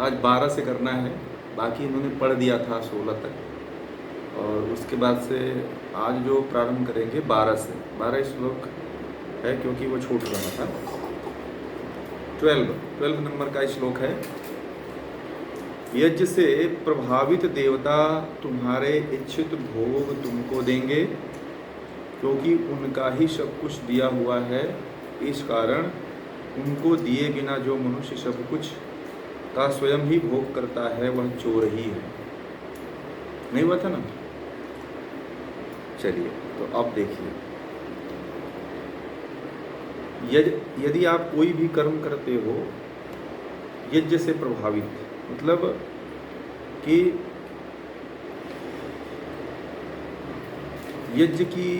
आज 12 से करना है, बाकी इन्होंने पढ़ दिया था 16 तक। और उसके बाद से आज जो प्रारंभ करेंगे 12 से, 12 श्लोक है क्योंकि वो छूट रहा था। 12 नंबर का श्लोक है। यज्ञ से प्रभावित देवता तुम्हारे इच्छित भोग तुमको देंगे, क्योंकि उनका ही सब कुछ दिया हुआ है। इस कारण उनको दिए बिना जो मनुष्य सब कुछ का स्वयं ही भोग करता है वह चोर ही है। नहीं हुआ था ना? चलिए, तो अब देखिए, यदि आप कोई भी कर्म करते हो यज्ञ से प्रभावित, मतलब कि यज्ञ की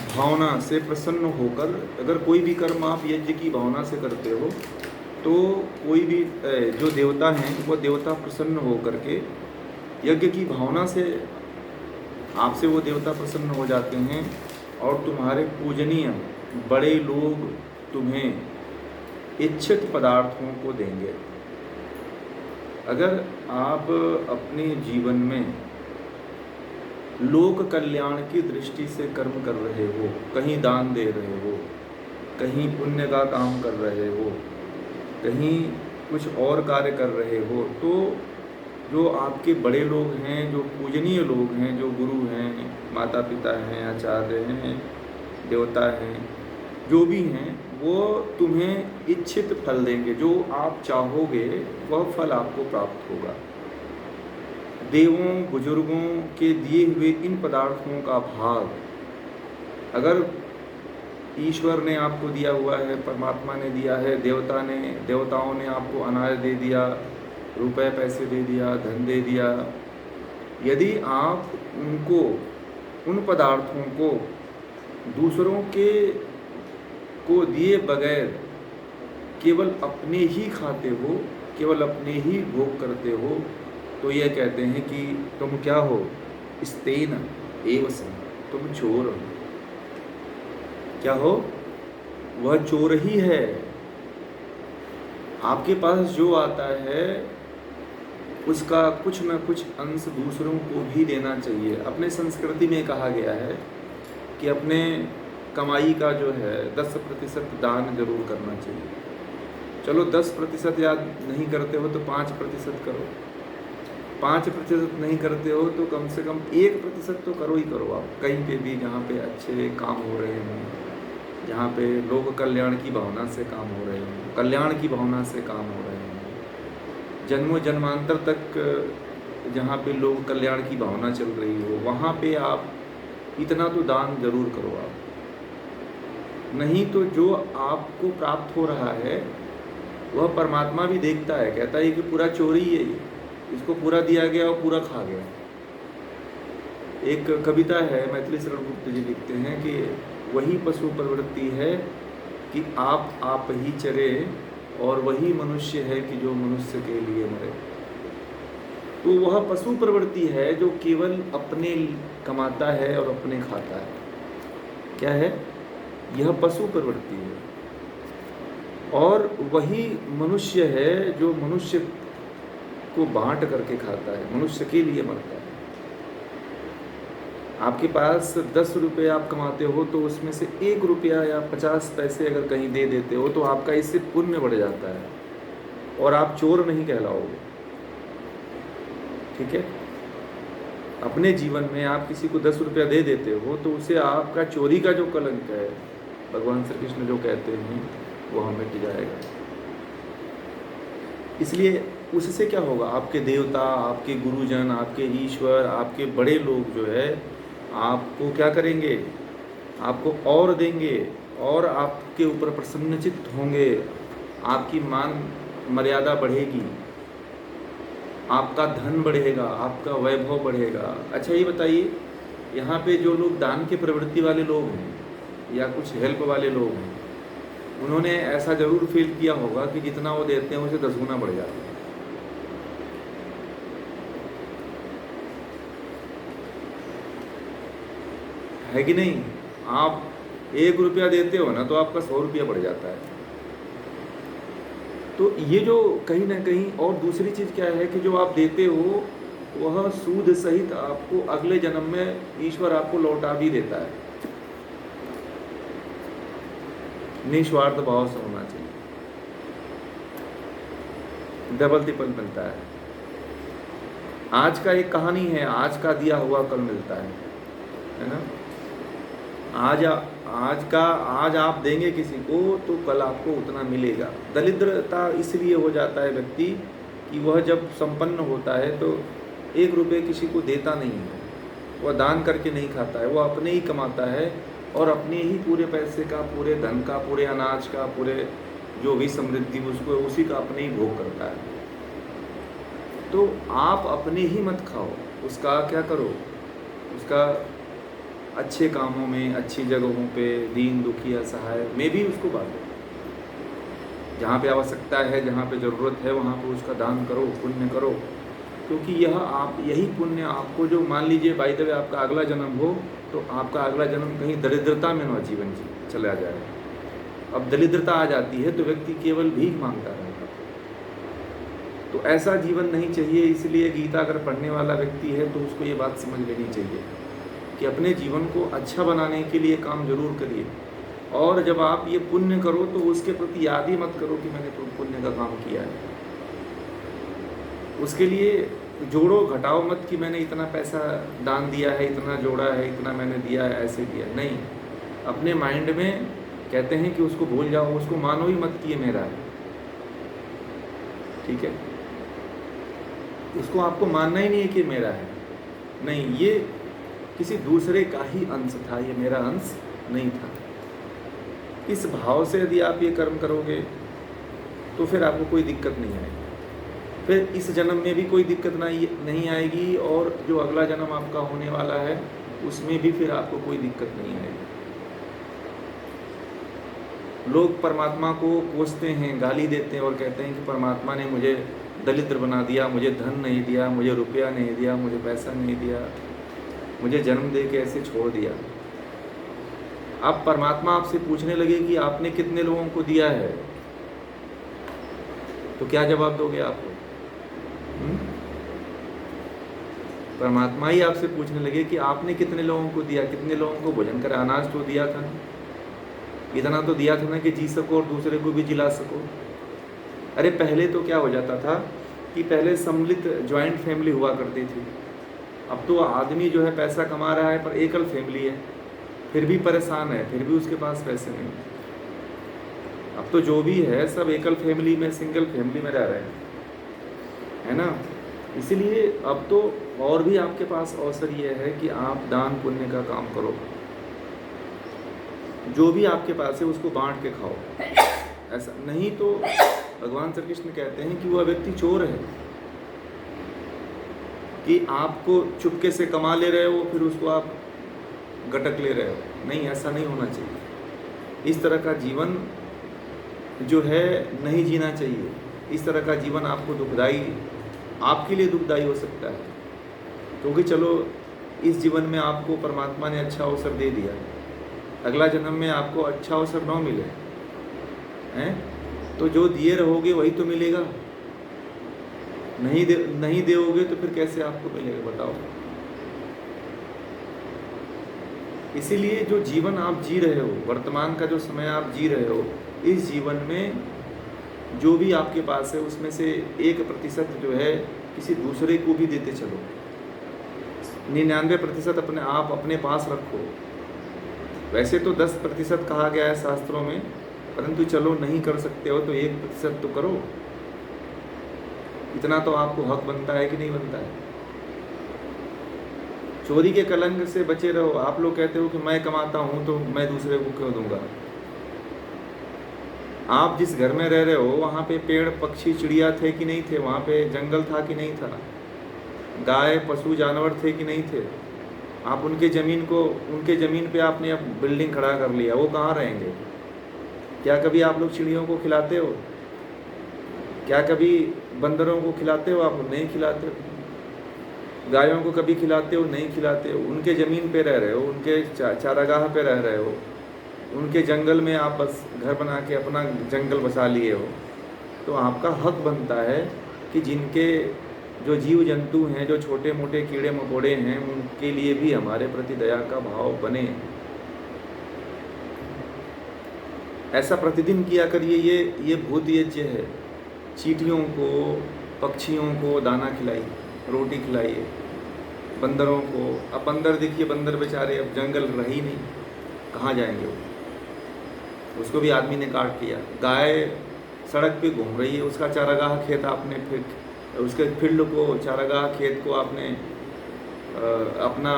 भावना से प्रसन्न होकर अगर कोई भी कर्म आप यज्ञ की भावना से करते हो तो कोई भी जो देवता हैं वो देवता प्रसन्न होकर के यज्ञ की भावना से आपसे वो देवता प्रसन्न हो जाते हैं और तुम्हारे पूजनीय बड़े लोग तुम्हें इच्छित पदार्थों को देंगे। अगर आप अपने जीवन में लोक कल्याण की दृष्टि से कर्म कर रहे हो, कहीं दान दे रहे हो, कहीं पुण्य का काम कर रहे हो, कहीं कुछ और कार्य कर रहे हो, तो जो आपके बड़े लोग हैं, जो पूजनीय लोग हैं, जो गुरु हैं, माता पिता हैं, आचार्य हैं, देवता हैं, जो भी हैं, वो तुम्हें इच्छित फल देंगे। जो आप चाहोगे वह फल आपको प्राप्त होगा। देवों बुजुर्गों के दिए हुए इन पदार्थों का भाग अगर ईश्वर ने आपको दिया हुआ है, परमात्मा ने दिया है, देवताओं ने आपको अनाज दे दिया, रुपए पैसे दे दिया, धन दे दिया, यदि आप उन पदार्थों को दूसरों को दिए बगैर केवल अपने ही खाते हो, केवल अपने ही भोग करते हो, तो यह कहते हैं कि तुम क्या हो? स्तेन एव सम, तुम चोर हो। क्या हो? वह चोर ही है। आपके पास जो आता है उसका कुछ न कुछ अंश दूसरों को भी देना चाहिए। अपने संस्कृति में कहा गया है कि अपने कमाई का जो है 10% दान जरूर करना चाहिए। चलो 10% याद नहीं करते हो तो 5% करो, 5% नहीं करते हो तो कम से कम 1% तो करो ही करो। आप कहीं पे भी जहाँ पे अच्छे काम हो रहे हों, जहाँ पे लोक कल्याण की भावना से काम हो रहे हों, कल्याण की भावना से काम हो रहे हों, जन्मों जन्मांतर तक जहाँ पे लोक कल्याण की भावना चल रही हो, वहाँ पे आप इतना तो दान जरूर करो आप। नहीं तो जो आपको प्राप्त हो रहा है वह परमात्मा भी देखता है, कहता है कि पूरा चोरी है, इसको पूरा दिया गया और पूरा खा गया। एक कविता है, मैथिली शरण गुप्त जी लिखते हैं कि वही पशु प्रवृत्ति है कि आप ही चरे, और वही मनुष्य है कि जो मनुष्य के लिए मरे। तो वह पशु प्रवृत्ति है जो केवल अपने कमाता है और अपने खाता है। क्या है? यह पशु प्रवृत्ति है। और वही मनुष्य है जो मनुष्य को बांट करके खाता है, मनुष्य के लिए मरता है। आपके पास 10 रुपये आप कमाते हो तो उसमें से 1 रुपया या 50 पैसे अगर कहीं दे देते हो तो आपका इससे पुण्य बढ़ जाता है और आप चोर नहीं कहलाओगे। ठीक है? अपने जीवन में आप किसी को 10 रुपया दे देते हो तो उसे आपका चोरी का जो कलंक है, भगवान श्री कृष्ण जो कहते हैं, वो मिट जाएगा। इसलिए उससे क्या होगा? आपके देवता, आपके गुरुजन, आपके ईश्वर, आपके बड़े लोग जो है आपको क्या करेंगे? आपको और देंगे और आपके ऊपर प्रसन्नचित्त होंगे। आपकी मान मर्यादा बढ़ेगी, आपका धन बढ़ेगा, आपका वैभव बढ़ेगा। अच्छा ये बताइए, यहाँ पे जो लोग दान के प्रवृत्ति वाले लोग हैं या कुछ हेल्प वाले लोग हैं, उन्होंने ऐसा जरूर फील किया होगा कि जितना वो देते हैं उसे 10 गुना बढ़ जाता है कि नहीं? आप 1 रुपया देते हो ना तो आपका 100 रुपया बढ़ जाता है। तो ये जो कहीं ना कहीं, और दूसरी चीज़ क्या है कि जो आप देते हो वह सूद सहित आपको अगले जन्म में ईश्वर आपको लौटा भी देता है। निस्वार्थ भाव से होना चाहिए, डबल ट्रिपल मिलता है। आज का एक कहानी है, आज का दिया हुआ कल मिलता है ना। आज आप देंगे किसी को तो कल आपको उतना मिलेगा। दरिद्रता इसलिए हो जाता है व्यक्ति कि वह जब संपन्न होता है तो 1 रुपये किसी को देता नहीं है, वह दान करके नहीं खाता है, वह अपने ही कमाता है और अपने ही पूरे पैसे का, पूरे धन का, पूरे अनाज का, पूरे जो भी समृद्धि उसको उसी का अपने ही भोग करता है। तो आप अपने ही मत खाओ, उसका क्या करो, उसका अच्छे कामों में, अच्छी जगहों पे, दीन दुखी असहाय में भी उसको बांटो। जहाँ पे आवश्यकता है, जहाँ पे ज़रूरत है, वहाँ पे उसका दान करो, पुण्य करो। क्योंकि यही पुण्य आपको, जो मान लीजिए बाय द वे आपका अगला जन्म हो तो आपका अगला जन्म कहीं दरिद्रता में न जीवन चला जाए। अब दरिद्रता आ जाती है तो व्यक्ति केवल भीख मांगता रहेगा। तो ऐसा जीवन नहीं चाहिए। इसलिए गीता अगर पढ़ने वाला व्यक्ति है तो उसको ये बात समझ लेनी चाहिए कि अपने जीवन को अच्छा बनाने के लिए काम जरूर करिए, और जब आप ये पुण्य करो तो उसके प्रति याद ही मत करो कि मैंने पुण्य का काम किया है। उसके लिए जोड़ो घटाओ मत कि मैंने इतना पैसा दान दिया है, इतना जोड़ा है, इतना मैंने दिया है, ऐसे दिया नहीं। अपने माइंड में कहते हैं कि उसको भूल जाओ, उसको मानो ही मत कि ये मेरा है। ठीक है, उसको आपको मानना ही नहीं है कि मेरा है, नहीं, ये किसी दूसरे का ही अंश था, ये मेरा अंश नहीं था। इस भाव से यदि आप ये कर्म करोगे तो फिर आपको कोई दिक्कत नहीं आएगी, फिर इस जन्म में भी कोई दिक्कत नहीं आएगी, और जो अगला जन्म आपका होने वाला है उसमें भी फिर आपको कोई दिक्कत नहीं आएगी। लोग परमात्मा को कोसते हैं, गाली देते हैं और कहते हैं कि परमात्मा ने मुझे दरिद्र बना दिया, मुझे धन नहीं दिया, मुझे रुपया नहीं दिया, मुझे पैसा नहीं दिया, मुझे जन्म दे के ऐसे छोड़ दिया। अब परमात्मा आपसे पूछने लगे कि आपने कितने लोगों को दिया है, तो क्या जवाब दोगे आपको? परमात्मा ही आपसे पूछने लगे कि आपने कितने लोगों को दिया, कितने लोगों को भोजन करा, अनाज तो दिया था, इतना तो दिया था ना कि जी सको और दूसरे को भी जिला सको। अरे पहले तो क्या हो जाता था कि पहले सम्मिलित ज्वाइंट फैमिली हुआ करती थी। अब तो आदमी जो है पैसा कमा रहा है पर एकल फैमिली है, फिर भी परेशान है, फिर भी उसके पास पैसे नहीं। अब तो जो भी है सब एकल फैमिली में, सिंगल फैमिली में रह रहे हैं, है ना। इसीलिए अब तो और भी आपके पास अवसर ये है कि आप दान पुण्य का काम करो, जो भी आपके पास है उसको बांट के खाओ। ऐसा नहीं तो भगवान श्री कृष्ण कहते हैं कि वह व्यक्ति चोर है, कि आपको चुपके से कमा ले रहे हो फिर उसको आप गटक ले रहे हो। नहीं, ऐसा नहीं होना चाहिए। इस तरह का जीवन जो है नहीं जीना चाहिए। इस तरह का जीवन आपको दुखदाई, आपके लिए दुखदाई हो सकता है, क्योंकि चलो इस जीवन में आपको परमात्मा ने अच्छा अवसर दे दिया, अगला जन्म में आपको अच्छा अवसर न मिले हैं तो जो दिए रहोगे वही तो मिलेगा। नहीं दोगे तो फिर कैसे आपको मिलेगा बताओ। इसीलिए जो जीवन आप जी रहे हो, वर्तमान का जो समय आप जी रहे हो, इस जीवन में जो भी आपके पास है उसमें से 1% जो है किसी दूसरे को भी देते चलो। 99% अपने पास रखो। वैसे तो 10% कहा गया है शास्त्रों में, परंतु चलो नहीं कर सकते हो तो 1% तो करो। इतना तो आपको हक बनता है कि नहीं बनता है। चोरी के कलंक से बचे रहो। आप लोग कहते हो कि मैं कमाता हूँ तो मैं दूसरे को क्यों दूंगा। आप जिस घर में रह रहे हो वहाँ पे पेड़ पक्षी चिड़िया थे कि नहीं थे, वहाँ पे जंगल था कि नहीं था, गाय पशु जानवर थे कि नहीं थे। आप उनके ज़मीन पे आपने अब बिल्डिंग खड़ा कर लिया, वो कहाँ रहेंगे। क्या कभी आप लोग चिड़ियों को खिलाते हो? क्या कभी बंदरों को खिलाते हो? आप नहीं खिलाते हो। गायों को कभी खिलाते हो? नहीं खिलाते हो। उनके ज़मीन पे रह रहे हो, उनके चारागाह पे रह रहे हो, उनके जंगल में आप बस घर बना के अपना जंगल बसा लिए हो। तो आपका हक बनता है कि जिनके जो जीव जंतु हैं, जो छोटे मोटे कीड़े मकोड़े हैं, उनके लिए भी हमारे प्रति दया का भाव बने। ऐसा प्रतिदिन किया करिए। ये भूत यज्ञ है। चींटियों को, पक्षियों को दाना खिलाइए, रोटी खिलाइए, बंदरों को। अब बंदर देखिए, बंदर बेचारे अब जंगल रह ही नहीं, कहाँ जाएंगे वो? उसको भी आदमी ने काट लिया। गाय सड़क पे घूम रही है, उसका चारागाह खेत आपने फिर उसके फील्ड को, चारागाह खेत को आपने अपना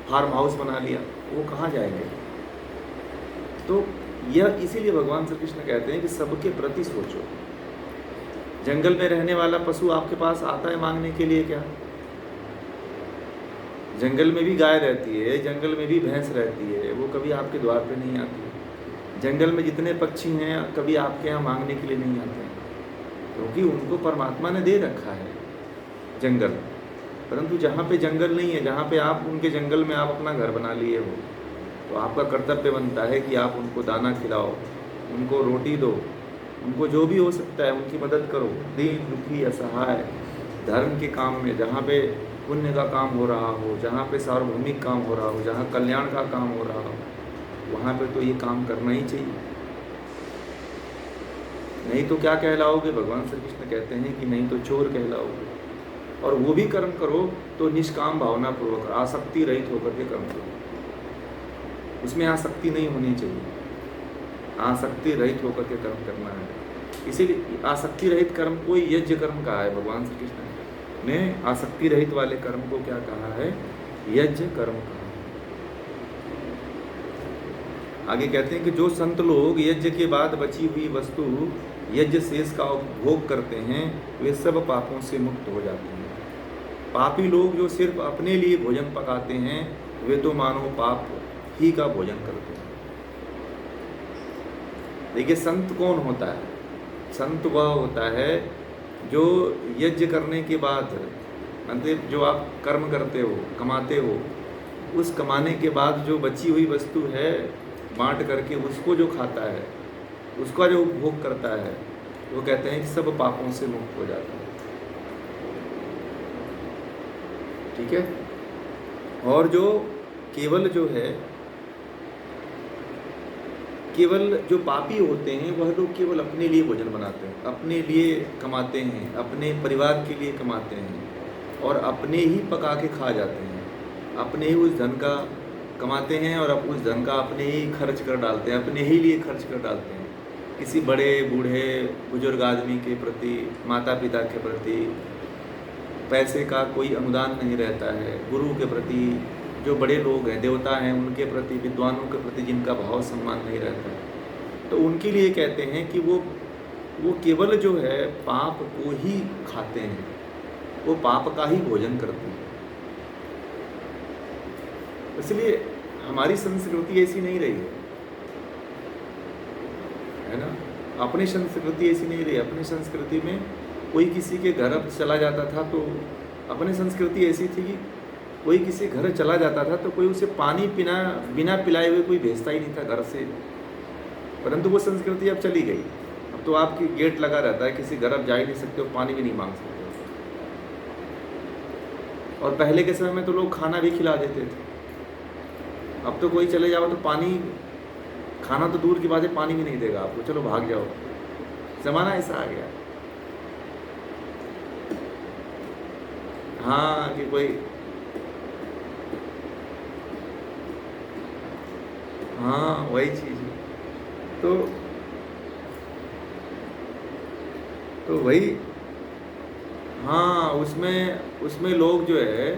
फार्म हाउस बना लिया, वो कहाँ जाएंगे? तो यह इसीलिए भगवान श्री कृष्ण कहते हैं कि सबके प्रति सोचो। जंगल में रहने वाला पशु आपके पास आता है मांगने के लिए क्या? जंगल में भी गाय रहती है, जंगल में भी भैंस रहती है, वो कभी आपके द्वार पे नहीं आती। जंगल में जितने पक्षी हैं कभी आपके यहाँ मांगने के लिए नहीं आते हैं, क्योंकि उनको परमात्मा ने दे रखा है जंगल। परंतु जहाँ पे जंगल नहीं है, जहाँ पे आप उनके जंगल में आप अपना घर बना लिए हो, तो आपका कर्तव्य बनता है कि आप उनको दाना खिलाओ, उनको रोटी दो, उनको जो भी हो सकता है उनकी मदद करो। दीन दुखी असहाय, धर्म के काम में, जहाँ पे पुण्य का काम हो रहा हो, जहाँ पे सार्वभौमिक काम हो रहा हो, जहाँ कल्याण का काम हो रहा हो, वहाँ पे तो ये काम करना ही चाहिए। नहीं तो क्या कहलाओगे? भगवान श्री कृष्ण कहते हैं कि नहीं तो चोर कहलाओगे। और वो भी कर्म करो तो निष्काम भावना पूर्वक, आसक्ति रहित होकर के कर्म करो। उसमें आसक्ति नहीं होनी चाहिए, आसक्ति रहित होकर के कर्म करना है। इसीलिए आसक्ति रहित कर्म को यज्ञ कर्म कहा है भगवान श्री कृष्ण ने। आसक्ति रहित वाले कर्म को क्या कहा है? यज्ञ कर्म कहा। आगे कहते हैं कि जो संत लोग यज्ञ के बाद बची हुई वस्तु यज्ञ शेष का उपभोग करते हैं, वे सब पापों से मुक्त हो जाते हैं। पापी लोग जो सिर्फ अपने लिए भोजन पकाते हैं, वे तो मानो पाप ही का भोजन करते हैं। देखिए, संत कौन होता है? संत वह होता है जो यज्ञ करने के बाद, मतलब जो आप कर्म करते हो, कमाते हो, उस कमाने के बाद जो बची हुई वस्तु है बांट करके उसको जो खाता है, उसका जो उपभोग करता है, वो कहते हैं कि सब पापों से मुक्त हो जाता है। ठीक है। और जो केवल जो है, केवल जो पापी होते हैं वह लोग केवल अपने लिए भोजन बनाते हैं, अपने लिए कमाते हैं, अपने परिवार के लिए कमाते हैं और अपने ही पका के खा जाते हैं, अपने ही उस धन का कमाते हैं और अब उस धन का अपने ही खर्च कर डालते हैं, अपने ही लिए खर्च कर डालते हैं। किसी बड़े बूढ़े बुजुर्ग आदमी के प्रति, माता पिता के प्रति पैसे का कोई अनुदान नहीं रहता है। गुरु के प्रति, जो बड़े लोग हैं, देवता हैं, उनके प्रति, विद्वानों के प्रति जिनका भाव सम्मान नहीं रहता है, तो उनके लिए कहते हैं कि वो केवल जो है पाप को ही खाते हैं, वो पाप का ही भोजन करते हैं। इसलिए हमारी संस्कृति ऐसी नहीं रही है ना। अपनी संस्कृति ऐसी नहीं रही। अपनी संस्कृति में कोई किसी के घर अब चला जाता था तो अपनी संस्कृति ऐसी थी कि कोई किसी घर चला जाता था तो कोई उसे पानी बिना पिलाए हुए कोई भेजता ही नहीं था घर से। परंतु वो संस्कृति अब चली गई। अब तो आपकी गेट लगा रहता है, किसी घर अब जा ही नहीं सकते हो, पानी भी नहीं मांग सकते। और पहले के समय में तो लोग खाना भी खिला देते थे। अब तो कोई चले जाओ तो पानी, खाना तो दूर की बात है, पानी भी नहीं देगा आपको, चलो भाग जाओ। ज़माना ऐसा आ गया। हाँ, कि कोई, हाँ वही चीज़ है। तो वही, हाँ, उसमें लोग जो है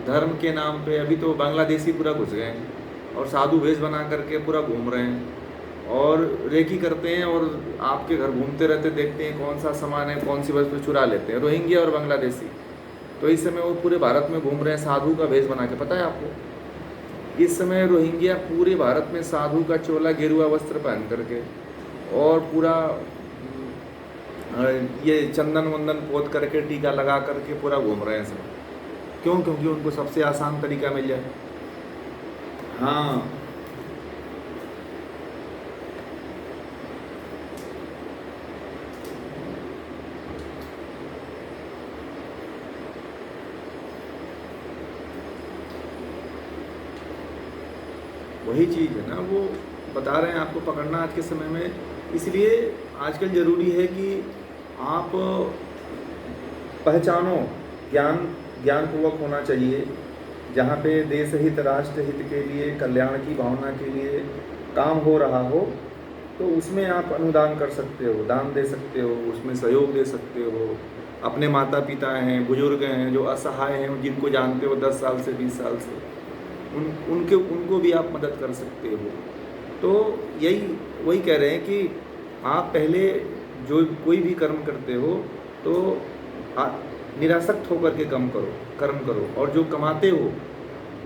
धर्म के नाम पे, अभी तो बांग्लादेशी पूरा घुस गए हैं और साधु वेश बना करके पूरा घूम रहे हैं और रेकी करते हैं और आपके घर घूमते रहते, देखते हैं कौन सा सामान है, कौन सी वस्तु चुरा लेते हैं। रोहिंग्या और बांग्लादेशी तो इस समय वो पूरे भारत में घूम रहे हैं साधु का वेश बना के। पता है आपको, इस समय रोहिंग्या पूरे भारत में साधु का चोला गेरुआ वस्त्र पहन करके और पूरा ये चंदन वंदन पोत करके, टीका लगा करके पूरा घूम रहे हैं सब। क्यों? क्योंकि उनको सबसे आसान तरीका मिल जाए। हाँ, वही चीज़ है ना, वो बता रहे हैं आपको पकड़ना आज के समय में। इसलिए आजकल ज़रूरी है कि आप पहचानो, ज्ञानपूर्वक होना चाहिए। जहाँ पे देश हित, राष्ट्र हित के लिए, कल्याण की भावना के लिए काम हो रहा हो, तो उसमें आप अनुदान कर सकते हो, दान दे सकते हो, उसमें सहयोग दे सकते हो। अपने माता पिता हैं, बुजुर्ग हैं, जो असहाय हैं, जिनको जानते हो 10 साल से 20 साल से, उनको भी आप मदद कर सकते हो। तो वही कह रहे हैं कि आप पहले जो कोई भी कर्म करते हो तो निरासक्त होकर के कर्म करो, और जो कमाते हो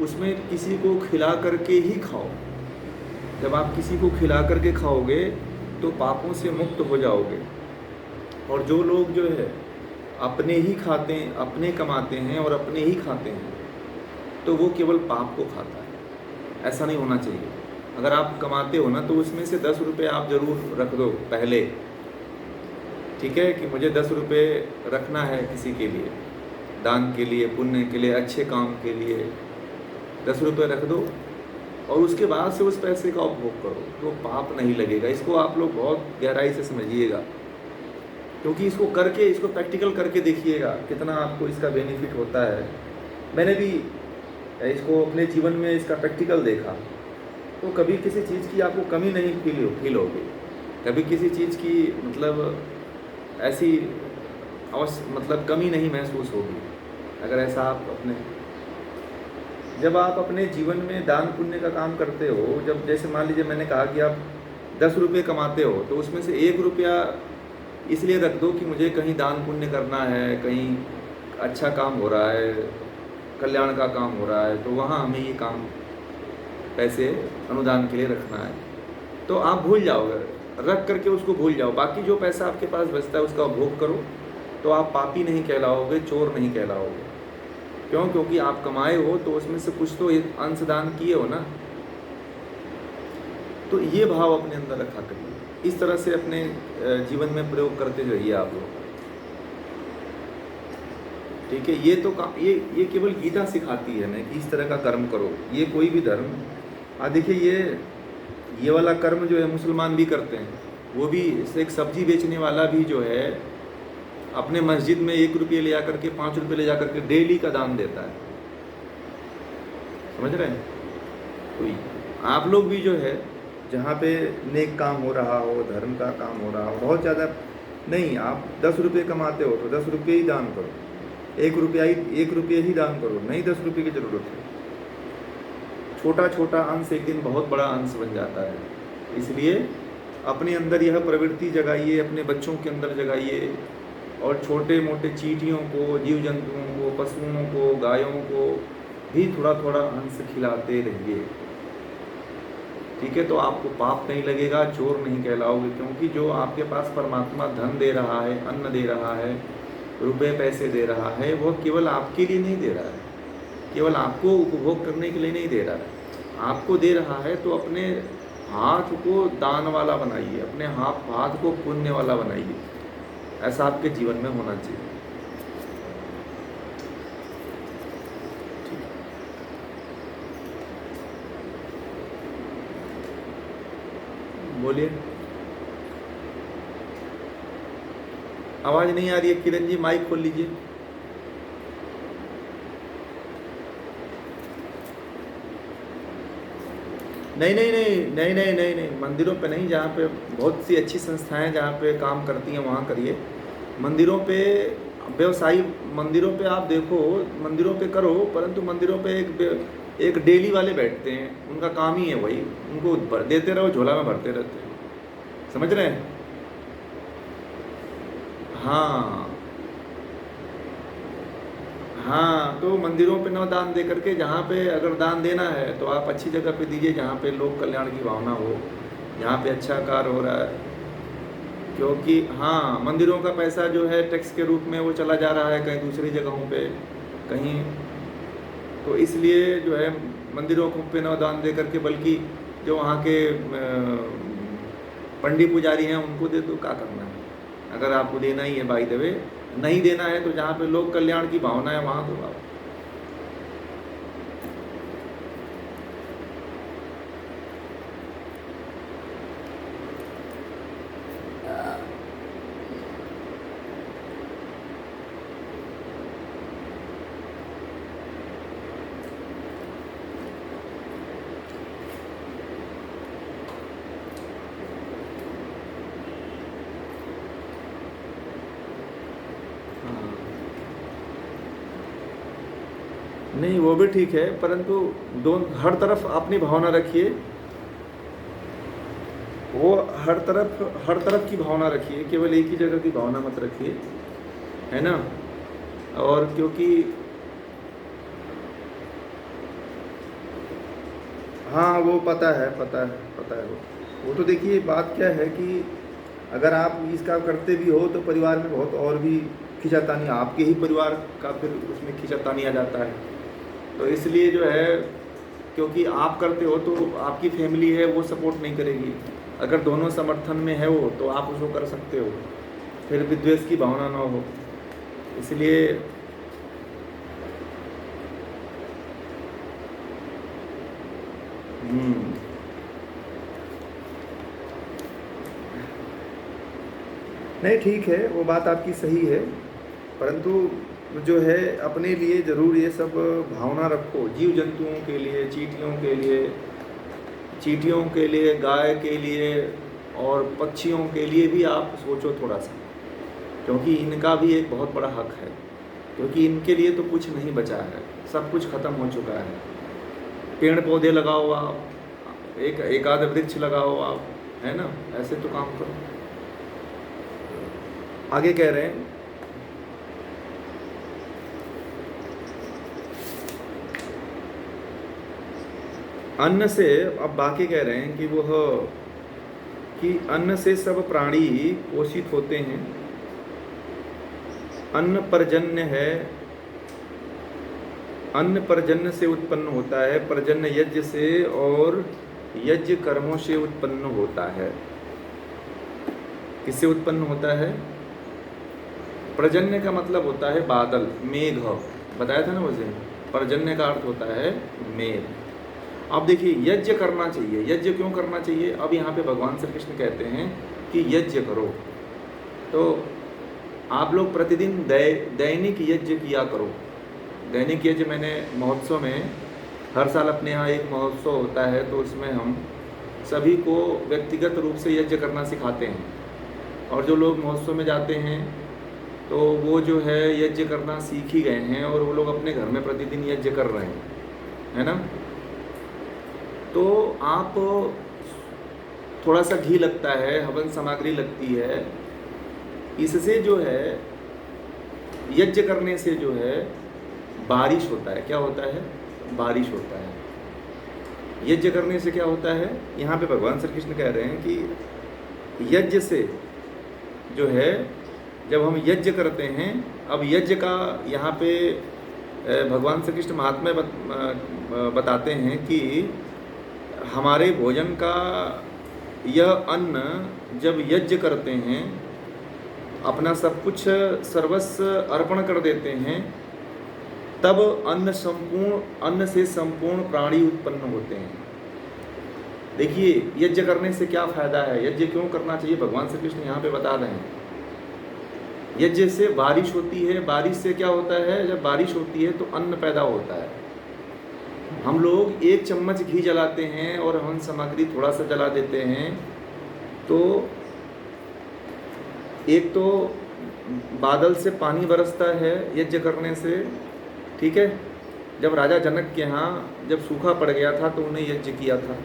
उसमें किसी को खिला करके ही खाओ। जब आप किसी को खिला करके खाओगे तो पापों से मुक्त हो जाओगे। और जो लोग जो है अपने ही खाते हैं, अपने कमाते हैं और अपने ही खाते हैं, तो वो केवल पाप को खाता है। ऐसा नहीं होना चाहिए। अगर आप कमाते हो ना, तो उसमें से 10 रुपये आप ज़रूर रख दो पहले, ठीक है, कि मुझे 10 रुपये रखना है किसी के लिए, दान के लिए, पुण्य के लिए, अच्छे काम के लिए 10 रुपये रख दो, और उसके बाद से उस पैसे का उपभोग करो, तो पाप नहीं लगेगा। इसको आप लोग बहुत गहराई से समझिएगा, क्योंकि इसको प्रैक्टिकल करके देखिएगा कितना आपको इसका बेनिफिट होता है। मैंने भी इसको अपने जीवन में इसका प्रैक्टिकल देखा, तो कभी किसी चीज़ की आपको कमी नहीं फील होगी, कभी किसी चीज़ की मतलब ऐसी कमी नहीं महसूस होगी। अगर ऐसा आप जब आप अपने जीवन में दान पुण्य का काम करते हो, जब जैसे मान लीजिए मैंने कहा कि आप 10 रुपये कमाते हो, तो उसमें से 1 रुपया इसलिए रख दो कि मुझे कहीं दान पुण्य करना है, कहीं अच्छा काम हो रहा है, कल्याण का काम हो रहा है, तो वहाँ हमें ये काम पैसे अनुदान के लिए रखना है। तो आप भूल जाओगे, रख करके उसको भूल जाओ। बाकी जो पैसा आपके पास बचता है उसका उपभोग करो, तो आप पापी नहीं कहलाओगे, चोर नहीं कहलाओगे। क्यों? क्योंकि आप कमाए हो तो उसमें से कुछ तो अंशदान किए हो ना। तो ये भाव अपने अंदर रखा करिए। इस तरह से अपने जीवन में प्रयोग करते रहिए आप लोग, ठीक है। ये केवल गीता सिखाती है ना कि इस तरह का कर्म करो। ये कोई भी धर्म, देखिए ये वाला कर्म जो है मुसलमान भी करते हैं। वो भी एक सब्जी बेचने वाला भी जो है अपने मस्जिद में 1 रुपये ले जाकर के, 5 रुपये ले जाकर के डेली का दान देता है, समझ रहे हैं। तो आप लोग भी जो है जहाँ पे नेक काम हो रहा हो, धर्म का काम हो रहा हो, बहुत ज़्यादा नहीं, आप 10 रुपये कमाते हो तो 10 रुपये ही दान करो, 1 रुपये ही दान करो, नहीं 10 रुपये की ज़रूरत है। छोटा छोटा अंश एक दिन बहुत बड़ा अंश बन जाता है। इसलिए अपने अंदर यह प्रवृत्ति जगाइए, अपने बच्चों के अंदर जगाइए, और छोटे मोटे चींटियों को, जीव जंतुओं को, पशुओं को, गायों को भी थोड़ा थोड़ा अंश खिलाते रहिए, ठीक है। तो आपको पाप नहीं लगेगा, चोर नहीं कहलाओगे, क्योंकि जो आपके पास परमात्मा धन दे रहा है, अन्न दे रहा है, रुपए पैसे दे रहा है, वो केवल आपके लिए नहीं दे रहा है, केवल आपको उपभोग करने के लिए नहीं दे रहा है, आपको दे रहा है। तो अपने हाथ को दान वाला बनाइए, अपने हाथ को पुण्य वाला बनाइए। ऐसा आपके जीवन में होना चाहिए। बोलिए, आवाज़ नहीं आ रही है। किरण जी माइक खोल लीजिए। नहीं, मंदिरों पे नहीं, जहाँ पे बहुत सी अच्छी संस्थाएं जहाँ पे काम करती हैं वहाँ करिए। मंदिरों पे व्यवसायी, मंदिरों पे आप देखो, मंदिरों पे करो, परंतु मंदिरों पे एक डेली वाले बैठते हैं, उनका काम ही है वही, उनको देते रहो, झोला में भरते रहते हैं, समझ रहे हैं। हाँ, तो मंदिरों पे न दान दे करके, जहाँ पे अगर दान देना है तो आप अच्छी जगह पे दीजिए, जहाँ पे लोक कल्याण की भावना हो, जहाँ पे अच्छा कार्य हो रहा है। क्योंकि हाँ, मंदिरों का पैसा जो है टैक्स के रूप में वो चला जा रहा है कहीं दूसरी जगहों पे कहीं, तो इसलिए जो है मंदिरों को पे न दान दे करके, बल्कि जो वहाँ के पंडित पुजारी हैं उनको दे दो, क्या करना है। अगर आपको देना ही है, बाय द वे नहीं देना है तो जहाँ पे लोक कल्याण की भावना है वहाँ दो आप। नहीं वो भी ठीक है, परंतु हर तरफ अपनी भावना रखिए, वो हर तरफ की भावना रखिए, केवल एक ही जगह की भावना मत रखिए, है ना। और क्योंकि हाँ वो पता है वो तो देखिए बात क्या है कि अगर आप इसका करते भी हो तो परिवार में बहुत और भी खींचातानी, आपके ही परिवार का फिर उसमें खींचातानी आ जाता है। तो इसलिए जो है, क्योंकि आप करते हो तो आपकी फैमिली है वो सपोर्ट नहीं करेगी। अगर दोनों समर्थन में है वो तो आप उसको कर सकते हो, फिर विद्वेष की भावना ना हो। इसलिए नहीं ठीक है, वो बात आपकी सही है, परंतु जो है अपने लिए ज़रूर ये सब भावना रखो। जीव जंतुओं के लिए, चींटियों के लिए, गाय के लिए और पक्षियों के लिए भी आप सोचो थोड़ा सा, क्योंकि इनका भी एक बहुत बड़ा हक है। क्योंकि इनके लिए तो कुछ नहीं बचा है, सब कुछ ख़त्म हो चुका है। पेड़ पौधे लगाओ आप, एक आध वृक्ष लगाओ आप, है ना, ऐसे तो काम करो। आगे कह रहे हैं, अन्न से, अब बाकी कह रहे हैं कि अन्न से सब प्राणी पोषित होते हैं। अन्न पर्जन्य है, अन्न पर्जन्य से उत्पन्न होता है, पर्जन्य यज्ञ से और यज्ञ कर्मों से उत्पन्न होता है। किससे उत्पन्न होता है? पर्जन्य का मतलब होता है बादल, मेघ, बताया था ना मुझे। पर्जन्य का अर्थ होता है मेघ। अब देखिए, यज्ञ करना चाहिए। यज्ञ क्यों करना चाहिए? अब यहाँ पे भगवान श्री कृष्ण कहते हैं कि यज्ञ करो। तो आप लोग प्रतिदिन दैनिक यज्ञ किया करो। दैनिक यज्ञ, मैंने महोत्सव में, हर साल अपने यहाँ एक महोत्सव होता है, तो उसमें हम सभी को व्यक्तिगत रूप से यज्ञ करना सिखाते हैं। और जो लोग महोत्सव में जाते हैं तो वो जो है यज्ञ करना सीख ही गए हैं, और वो लोग अपने घर में प्रतिदिन यज्ञ कर रहे हैं, है ना। तो आप, थोड़ा सा घी लगता है, हवन सामग्री लगती है, इससे जो है यज्ञ करने से जो है बारिश होता है। क्या होता है? बारिश होता है। यज्ञ करने से क्या होता है? यहाँ पे भगवान श्री कृष्ण कह रहे हैं कि यज्ञ से जो है, जब हम यज्ञ करते हैं, अब यज्ञ का यहाँ पे भगवान श्री कृष्ण महात्म्य बताते हैं कि हमारे भोजन का यह अन्न जब यज्ञ करते हैं, अपना सब कुछ सर्वस्व अर्पण कर देते हैं, तब अन्न से संपूर्ण प्राणी उत्पन्न होते हैं। देखिए, यज्ञ करने से क्या फ़ायदा है, यज्ञ क्यों करना चाहिए, भगवान श्री कृष्ण यहाँ पे बता रहे हैं। यज्ञ से बारिश होती है। बारिश से क्या होता है? जब बारिश होती है तो अन्न पैदा होता है। हम लोग 1 चम्मच घी जलाते हैं और हवन सामग्री थोड़ा सा जला देते हैं, तो एक तो बादल से पानी बरसता है यज्ञ करने से, ठीक है। जब राजा जनक के यहाँ जब सूखा पड़ गया था तो उन्हें यज्ञ किया था,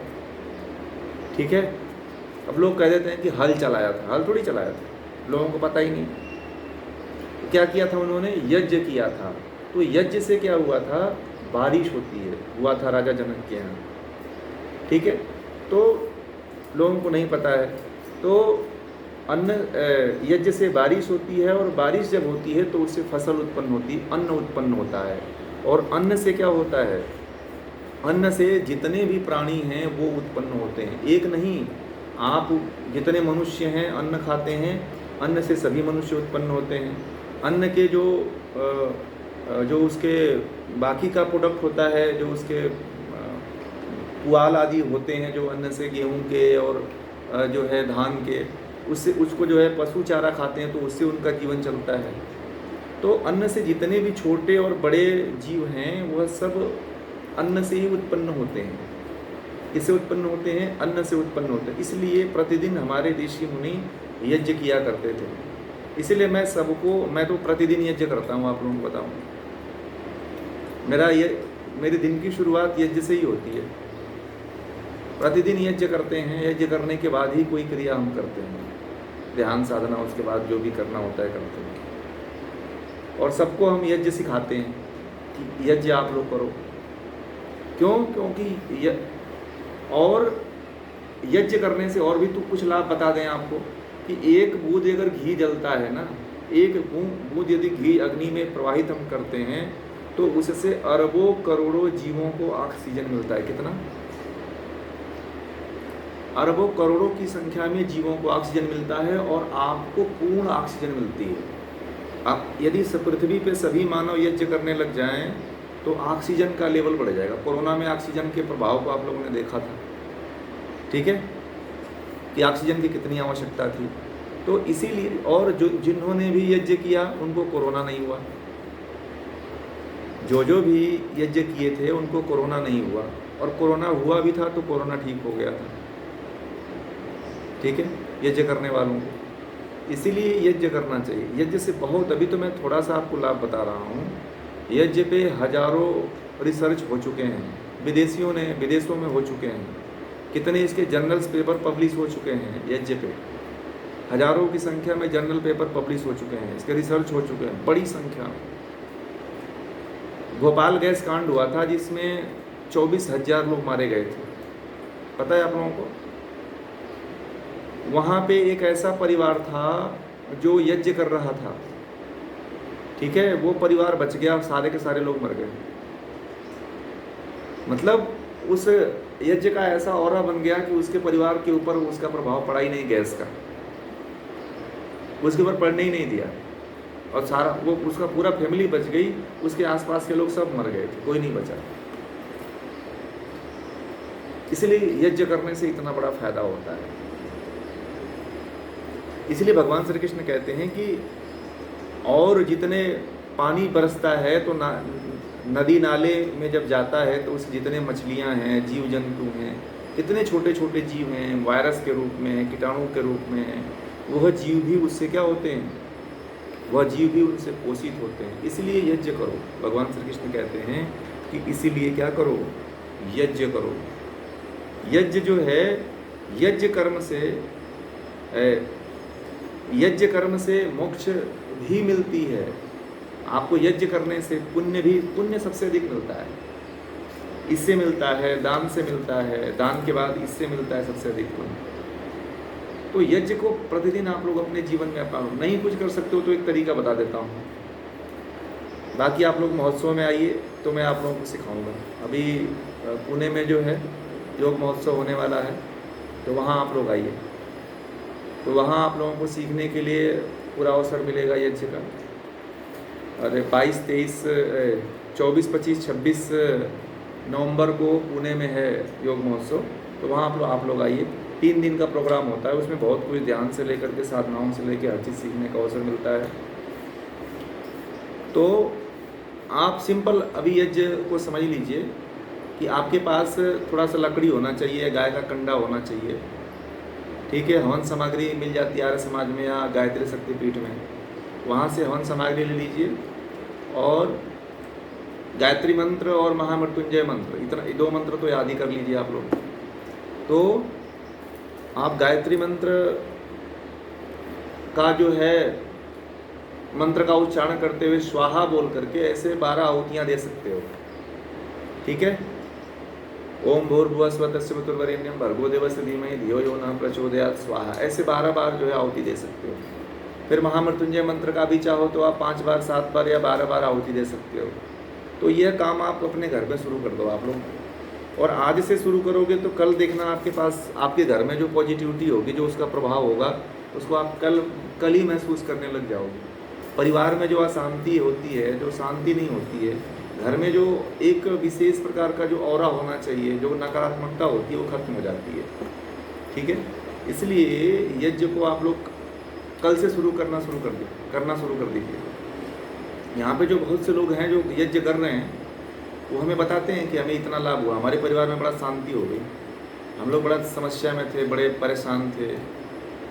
ठीक है। अब लोग कह देते हैं कि हल चलाया था, हल थोड़ी चलाया था, लोगों को पता ही नहीं। क्या किया था उन्होंने? यज्ञ किया था। तो यज्ञ से क्या हुआ था? बारिश हुआ था राजा जनक के यहाँ, ठीक है। तो लोगों को नहीं पता है। तो यज्ञ से बारिश होती है, और बारिश जब होती है तो उससे फसल उत्पन्न होती है, अन्न उत्पन्न होता है। और अन्न से क्या होता है? अन्न से जितने भी प्राणी हैं वो उत्पन्न होते हैं, एक नहीं। आप जितने मनुष्य हैं अन्न खाते हैं, अन्न से सभी मनुष्य उत्पन्न होते हैं। अन्न के जो उसके बाकी का प्रोडक्ट होता है, जो उसके पुआल आदि होते हैं, जो अन्न से, गेहूं के और जो है धान के, उसको जो है पशु चारा खाते हैं, तो उससे उनका जीवन चलता है। तो अन्न से जितने भी छोटे और बड़े जीव हैं वह सब अन्न से ही उत्पन्न होते हैं। किससे उत्पन्न होते हैं? अन्न से उत्पन्न होते हैं। इसलिए प्रतिदिन हमारे ऋषि मुनि यज्ञ किया करते थे। इसलिए मैं तो प्रतिदिन यज्ञ करता हूँ, आप लोगों को बताऊँ। मेरे दिन की शुरुआत यज्ञ से ही होती है। प्रतिदिन यज्ञ करते हैं, यज्ञ करने के बाद ही कोई क्रिया हम करते हैं, ध्यान साधना, उसके बाद जो भी करना होता है करते हैं। और सबको हम यज्ञ सिखाते हैं कि यज्ञ आप लोग करो। क्यों? क्योंकि और यज्ञ करने से और भी तो कुछ लाभ बता दें आपको कि एक बूंद अगर घी जलता है ना, एक बूंद यदि घी अग्नि में प्रवाहित हम करते हैं तो उससे अरबों करोड़ों जीवों को ऑक्सीजन मिलता है। कितना? अरबों करोड़ों की संख्या में जीवों को ऑक्सीजन मिलता है और आपको पूर्ण ऑक्सीजन मिलती है। आप यदि पृथ्वी पे सभी मानव यज्ञ करने लग जाएं तो ऑक्सीजन का लेवल बढ़ जाएगा। कोरोना में ऑक्सीजन के प्रभाव को आप लोगों ने देखा था, ठीक है, कि ऑक्सीजन की कितनी आवश्यकता थी। तो इसीलिए, और जिन्होंने भी यज्ञ किया उनको कोरोना नहीं हुआ, जो भी यज्ञ किए थे उनको कोरोना नहीं हुआ, और कोरोना हुआ भी था तो कोरोना ठीक हो गया था, ठीक है, यज्ञ करने वालों को। इसीलिए यज्ञ करना चाहिए। यज्ञ से बहुत, अभी तो मैं थोड़ा सा आपको लाभ बता रहा हूँ। यज्ञ पे हजारों रिसर्च हो चुके हैं, विदेशों में हो चुके हैं। कितने इसके जर्नल्स पेपर पब्लिश हो चुके हैं यज्ञ पे, हजारों की संख्या में जर्नल पेपर पब्लिश हो चुके हैं, इसके रिसर्च हो चुके हैं बड़ी संख्या में। भोपाल गैस कांड हुआ था जिसमें 24,000 लोग मारे गए थे, पता है आप लोगों को? वहाँ पे एक ऐसा परिवार था जो यज्ञ कर रहा था, ठीक है, वो परिवार बच गया, सारे के सारे लोग मर गए। मतलब उस यज्ञ का ऐसा ऑरा बन गया कि उसके परिवार के ऊपर उसका प्रभाव पड़ा ही नहीं, गैस का उसके ऊपर पड़ने ही नहीं दिया, और सारा वो उसका पूरा फैमिली बच गई, उसके आसपास के लोग सब मर गए थे, कोई नहीं बचा। इसलिए यज्ञ करने से इतना बड़ा फायदा होता है। इसलिए भगवान श्री कृष्ण कहते हैं कि और जितने पानी बरसता है तो नदी नाले में जब जाता है तो उसके जितने मछलियां हैं, जीव जंतु हैं, कितने छोटे छोटे जीव हैं, वायरस के रूप में, कीटाणु के रूप में, वह जीव भी उससे क्या होते हैं, वह जीव भी उनसे पोषित होते हैं। इसलिए यज्ञ करो। भगवान श्री कृष्ण कहते हैं कि इसीलिए क्या करो, यज्ञ करो। यज्ञ जो है, यज्ञ कर्म से मोक्ष भी मिलती है। आपको यज्ञ करने से पुण्य सबसे अधिक मिलता है, इससे मिलता है, दान से मिलता है, दान के बाद इससे मिलता है सबसे अधिक पुण्य। तो यज्ञ को प्रतिदिन आप लोग अपने जीवन में अपनाओ। नहीं कुछ कर सकते हो तो एक तरीका बता देता हूँ, बाकी आप लोग महोत्सव में आइए तो मैं आप लोगों को सिखाऊंगा। अभी पुणे में जो है योग महोत्सव होने वाला है, तो वहाँ आप लोग आइए, तो वहाँ आप लोगों को सीखने के लिए पूरा अवसर मिलेगा यज्ञ का। अरे 22, 23, 24, 25, 26 नवंबर को पुणे में है योग महोत्सव, तो वहाँ आप लोग आइए। 3 दिन का प्रोग्राम होता है, उसमें बहुत कुछ ध्यान से लेकर के साधनाओं से लेकर हर चीज़ सीखने का अवसर मिलता है। तो आप सिंपल अभी यज्ञ को समझ लीजिए कि आपके पास थोड़ा सा लकड़ी होना चाहिए, गाय का कंडा होना चाहिए, ठीक है। हवन सामग्री मिल जाती है आर्य समाज में या गायत्री शक्तिपीठ में, वहाँ से हवन सामग्री ले लीजिए, और गायत्री मंत्र और महामृत्युंजय मंत्र, इतना 2 मंत्र तो याद ही कर लीजिए आप लोग। तो आप गायत्री मंत्र का जो है मंत्र का उच्चारण करते हुए स्वाहा बोल करके ऐसे 12 आहुतियाँ दे सकते हो, ठीक है। ओम भूर्भुवः स्वः तस्य पितुर्वरेण्यं भर्गो देवस्य धीमहि धियो यो नः प्रचोदयात् स्वाहा, ऐसे 12 बार जो है आहुति दे सकते हो। फिर महामृत्युंजय मंत्र का भी चाहो तो आप 5 बार, 7 बार या 12 बार आहुति दे सकते हो। तो यह काम आप अपने घर में शुरू कर दो आप लोग, और आज से शुरू करोगे तो कल देखना आपके पास, आपके घर में जो पॉजिटिविटी होगी, जो उसका प्रभाव होगा, उसको आप कल ही महसूस करने लग जाओगे। परिवार में जो अशांति होती है, जो शांति नहीं होती है, घर में जो एक विशेष प्रकार का जो ऑरा होना चाहिए, जो नकारात्मकता होती है, वो खत्म हो जाती है, ठीक है। इसलिए यज्ञ को आप लोग कल से करना शुरू कर दीजिए। यहाँ पे जो बहुत से लोग हैं जो यज्ञ कर रहे हैं, वो हमें बताते हैं कि हमें इतना लाभ हुआ, हमारे परिवार में बड़ा शांति हो गई, हम लोग बड़ा समस्या में थे, बड़े परेशान थे,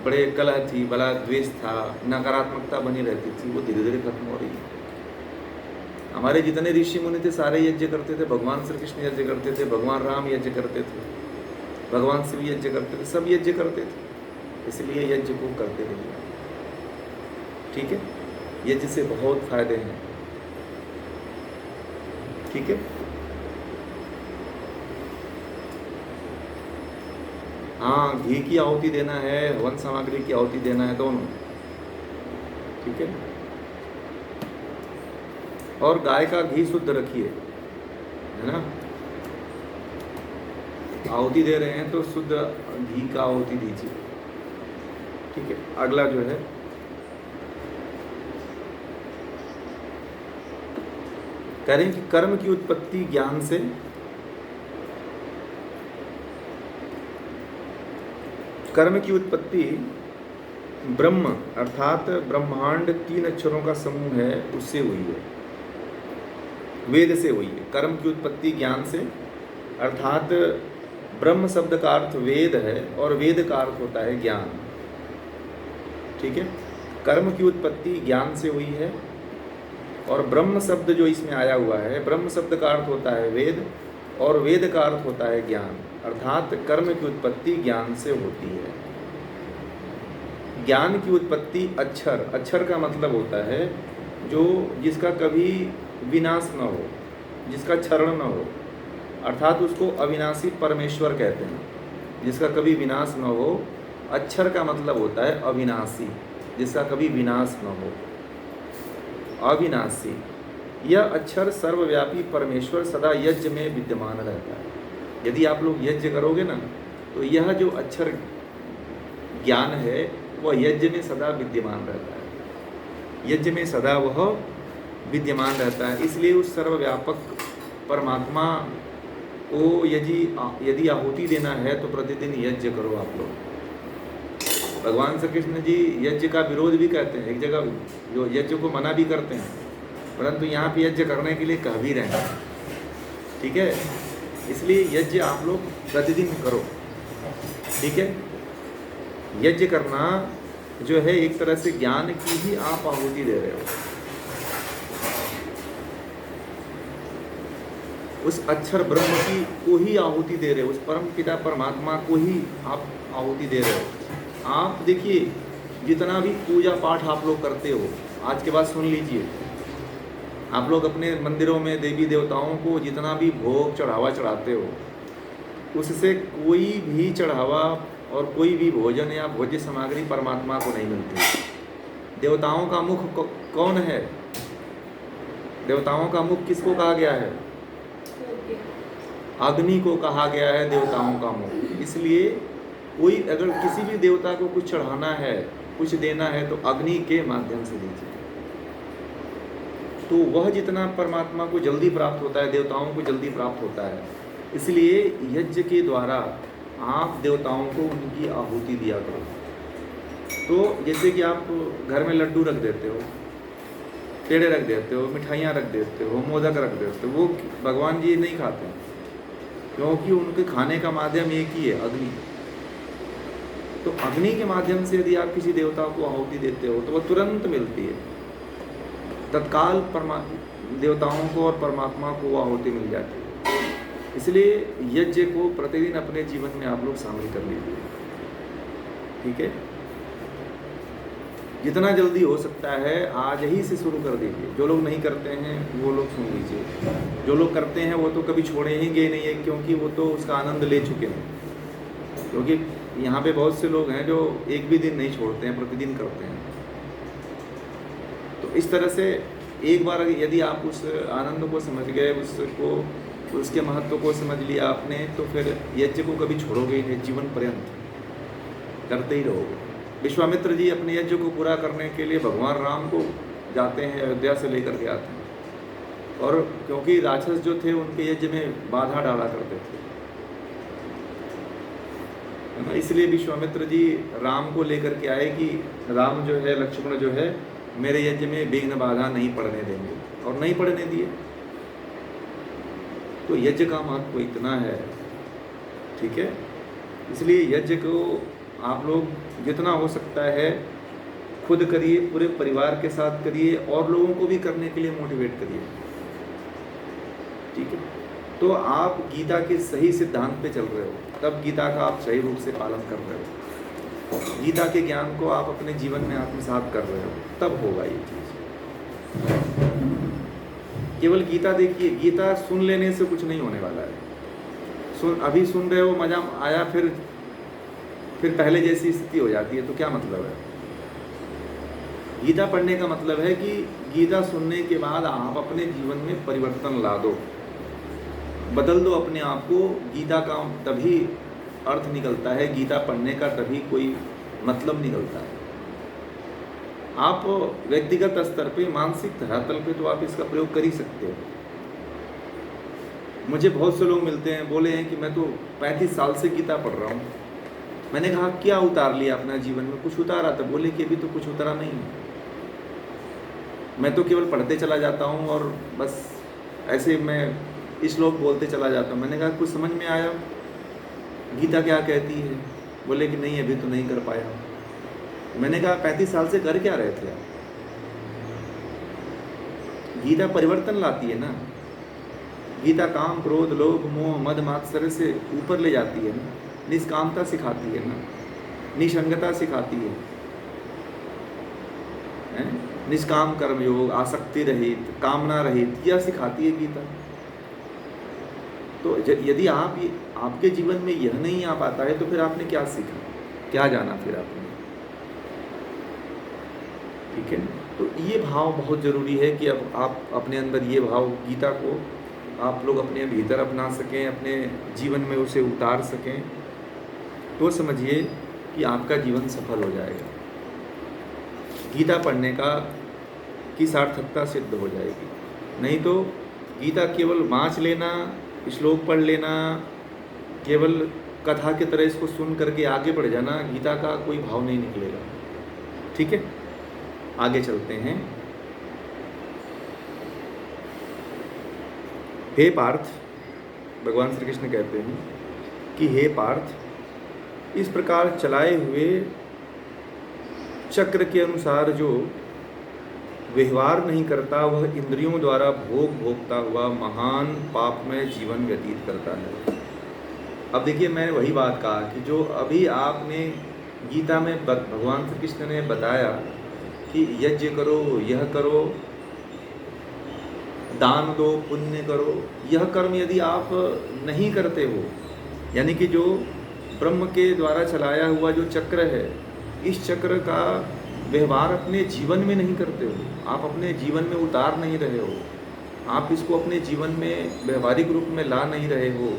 बड़े कलह थी, बड़ा द्वेष था, नकारात्मकता बनी रहती थी, वो धीरे धीरे खत्म हो रही है। हमारे जितने ऋषि मुनि थे सारे यज्ञ करते थे, भगवान श्री कृष्ण यज्ञ करते थे, भगवान राम यज्ञ करते थे, भगवान शिव यज्ञ करते थे, सब यज्ञ करते थे। इसलिए यज्ञ को करते रहिए, ठीक है। यज्ञ से बहुत फायदे हैं, ठीक है। हाँ, घी की आहुति देना है, हवन सामग्री की आहुति देना है, दोनों, ठीक है। और गाय का घी शुद्ध रखिए, है ना। आहुति दे रहे हैं तो शुद्ध घी का आहुति दीजिए, ठीक है। अगला जो है करें कि कर्म की उत्पत्ति ज्ञान से, कर्म की उत्पत्ति ब्रह्म अर्थात ब्रह्मांड 3 अक्षरों का समूह है उससे हुई है, वेद से हुई है। कर्म की उत्पत्ति ज्ञान से अर्थात ब्रह्म शब्द का अर्थ वेद है और वेद का अर्थ होता है ज्ञान, ठीक है। कर्म की उत्पत्ति ज्ञान से हुई है और ब्रह्म शब्द जो इसमें आया हुआ है, ब्रह्म शब्द का अर्थ होता है वेद और वेद का अर्थ होता है ज्ञान, अर्थात कर्म की उत्पत्ति ज्ञान से होती है। ज्ञान की उत्पत्ति अक्षर, अक्षर का मतलब होता है जो जिसका कभी विनाश न हो, जिसका क्षरण न हो, अर्थात उसको अविनाशी परमेश्वर कहते हैं, जिसका कभी विनाश न हो। अक्षर का मतलब होता है अविनाशी, जिसका कभी विनाश न हो, अविनाशी। यह अक्षर सर्वव्यापी परमेश्वर सदा यज्ञ में विद्यमान रहता है। यदि आप लोग यज्ञ करोगे ना, तो यह जो अक्षर ज्ञान है वह यज्ञ में सदा विद्यमान रहता है, यज्ञ में सदा वह विद्यमान रहता है। इसलिए उस सर्वव्यापक परमात्मा को यदि आहुति देना है तो प्रतिदिन यज्ञ करो आप लोग। भगवान श्री कृष्ण जी यज्ञ का विरोध भी कहते हैं, एक जगह जो यज्ञ को मना भी करते हैं, परंतु यहाँ पे यज्ञ करने के लिए कह भी रहे हैं, ठीक है। इसलिए यज्ञ आप लोग प्रतिदिन करो, ठीक है। यज्ञ करना जो है एक तरह से ज्ञान की ही आप आहुति दे रहे हो, उस अक्षर ब्रह्म की को ही आहुति दे रहे हो, उस परम पिता परमात्मा को ही आप आहुति दे रहे हो। आप देखिए जितना भी पूजा पाठ आप लोग करते हो, आज के बाद सुन लीजिए, आप लोग अपने मंदिरों में देवी देवताओं को जितना भी भोग चढ़ावा चढ़ाते हो, उससे कोई भी चढ़ावा और कोई भी भोजन या भोज्य सामग्री परमात्मा को नहीं मिलती। देवताओं का मुख कौन है? देवताओं का मुख किसको कहा गया है? अग्नि को कहा गया है देवताओं का मुख। इसलिए कोई अगर किसी भी देवता को कुछ चढ़ाना है, कुछ देना है, तो अग्नि के माध्यम से दीजिए, तो वह जितना परमात्मा को जल्दी प्राप्त होता है, देवताओं को जल्दी प्राप्त होता है। इसलिए यज्ञ के द्वारा आप देवताओं को उनकी आहुति दिया करो। तो जैसे कि आप घर में लड्डू रख देते हो, पेड़े रख देते हो, मिठाइयाँ रख देते हो, मोदक रख देते हो, वो भगवान जी नहीं खाते, क्योंकि उनके खाने का माध्यम एक ही है, अग्नि। तो अग्नि के माध्यम से यदि आप किसी देवता को आहुति देते हो तो वह तुरंत मिलती है, तत्काल देवताओं को और परमात्मा को आहुति मिल जाती है। इसलिए यज्ञ को प्रतिदिन अपने जीवन में आप लोग शामिल कर लीजिए, ठीक है। जितना जल्दी हो सकता है आज ही से शुरू कर दीजिए। जो लोग नहीं करते हैं वो लोग सुन लीजिए, जो लोग करते हैं वो तो कभी छोड़ेंगे नहीं है, क्योंकि वो तो उसका आनंद ले चुके हैं। क्योंकि यहाँ पे बहुत से लोग हैं जो एक भी दिन नहीं छोड़ते हैं, प्रतिदिन करते हैं। तो इस तरह से एक बार यदि आप उस आनंद को समझ गए, उसके महत्व को समझ लिया आपने, तो फिर यज्ञ को कभी छोड़ोगे ही नहीं, जीवन पर्यंत करते ही रहोगे। विश्वामित्र जी अपने यज्ञ को पूरा करने के लिए भगवान राम को जाते हैं, अयोध्या से लेकर के आते हैं, और क्योंकि राक्षस जो थे उनके यज्ञ में बाधा डाला करते थे, है ना। इसलिए विश्वामित्र जी राम को लेकर के आए कि राम जो है, लक्ष्मण जो है, मेरे यज्ञ में विघ्न बाधा नहीं पड़ने देंगे, और नहीं पड़ने दिए। तो यज्ञ का महत्व इतना है, ठीक है। इसलिए यज्ञ को आप लोग जितना हो सकता है खुद करिए, पूरे परिवार के साथ करिए, और लोगों को भी करने के लिए मोटिवेट करिए। ठीक है, तो आप गीता के सही सिद्धांत पे चल रहे हो, तब गीता का आप सही रूप से पालन कर रहे हो, गीता के ज्ञान को आप अपने जीवन में आत्मसात कर रहे हो, तब होगा ये चीज़। केवल गीता देखिए, गीता सुन लेने से कुछ नहीं होने वाला है। अभी सुन रहे हो, मजा आया, फिर पहले जैसी स्थिति हो जाती है, तो क्या मतलब है? गीता पढ़ने का मतलब है कि गीता सुनने के बाद आप अपने जीवन में परिवर्तन ला दो, बदल दो अपने आप को। गीता का तभी अर्थ निकलता है, गीता पढ़ने का तभी कोई मतलब निकलता है। आप व्यक्तिगत स्तर पे, मानसिक धरातल पे तो आप इसका प्रयोग कर ही सकते हो। मुझे बहुत से लोग मिलते हैं, बोले हैं कि मैं तो 35 साल से गीता पढ़ रहा हूँ। मैंने कहा क्या उतार लिया अपना जीवन में? कुछ उतारा? तो बोले कि अभी तो कुछ उतारा नहीं है, मैं तो केवल पढ़ते चला जाता हूँ और बस ऐसे मैं श्लोक बोलते चला जाता हूँ। मैंने कहा कुछ समझ में आया गीता क्या कहती है? बोले कि नहीं, अभी तो नहीं कर पाया। मैंने कहा 35 साल से कर क्या रहे थे आप? गीता परिवर्तन लाती है ना। गीता काम, क्रोध, लोभ, मोह, मद, मात्सर्य से ऊपर ले जाती है ना। निष्कामता सिखाती है ना, निसंगता सिखाती है, निष्काम कर्म योग, आसक्ति रहित, कामना रहित, यह सिखाती है गीता। तो यदि आपके जीवन में यह नहीं आ पाता है, तो फिर आपने क्या सीखा, क्या जाना फिर आपने? ठीक है, तो ये भाव बहुत ज़रूरी है कि अब आप अपने अंदर ये भाव, गीता को आप लोग अपने भीतर अपना सकें, अपने जीवन में उसे उतार सकें, तो समझिए कि आपका जीवन सफल हो जाएगा। गीता पढ़ने की सार्थकता सिद्ध हो जाएगी। नहीं तो गीता केवल वाँच लेना, श्लोक पढ़ लेना, केवल कथा की तरह इसको सुन करके आगे बढ़ जाना, गीता का कोई भाव नहीं निकलेगा। ठीक है, आगे चलते हैं। हे पार्थ, भगवान श्री कृष्ण कहते हैं कि हे पार्थ, इस प्रकार चलाए हुए चक्र के अनुसार जो व्यवहार नहीं करता, वह इंद्रियों द्वारा भोगता हुआ महान पापमय जीवन व्यतीत करता है। अब देखिए, मैंने वही बात कहा कि जो अभी आपने गीता में भगवान श्री कृष्ण ने बताया कि यज्ञ करो, यह करो, दान दो, पुण्य करो, यह कर्म यदि आप नहीं करते हो, यानी कि जो ब्रह्म के द्वारा चलाया हुआ जो चक्र है, इस चक्र का व्यवहार अपने जीवन में नहीं करते हो, आप अपने जीवन में उतार नहीं रहे हो, आप इसको अपने जीवन में व्यवहारिक रूप में ला नहीं रहे हो,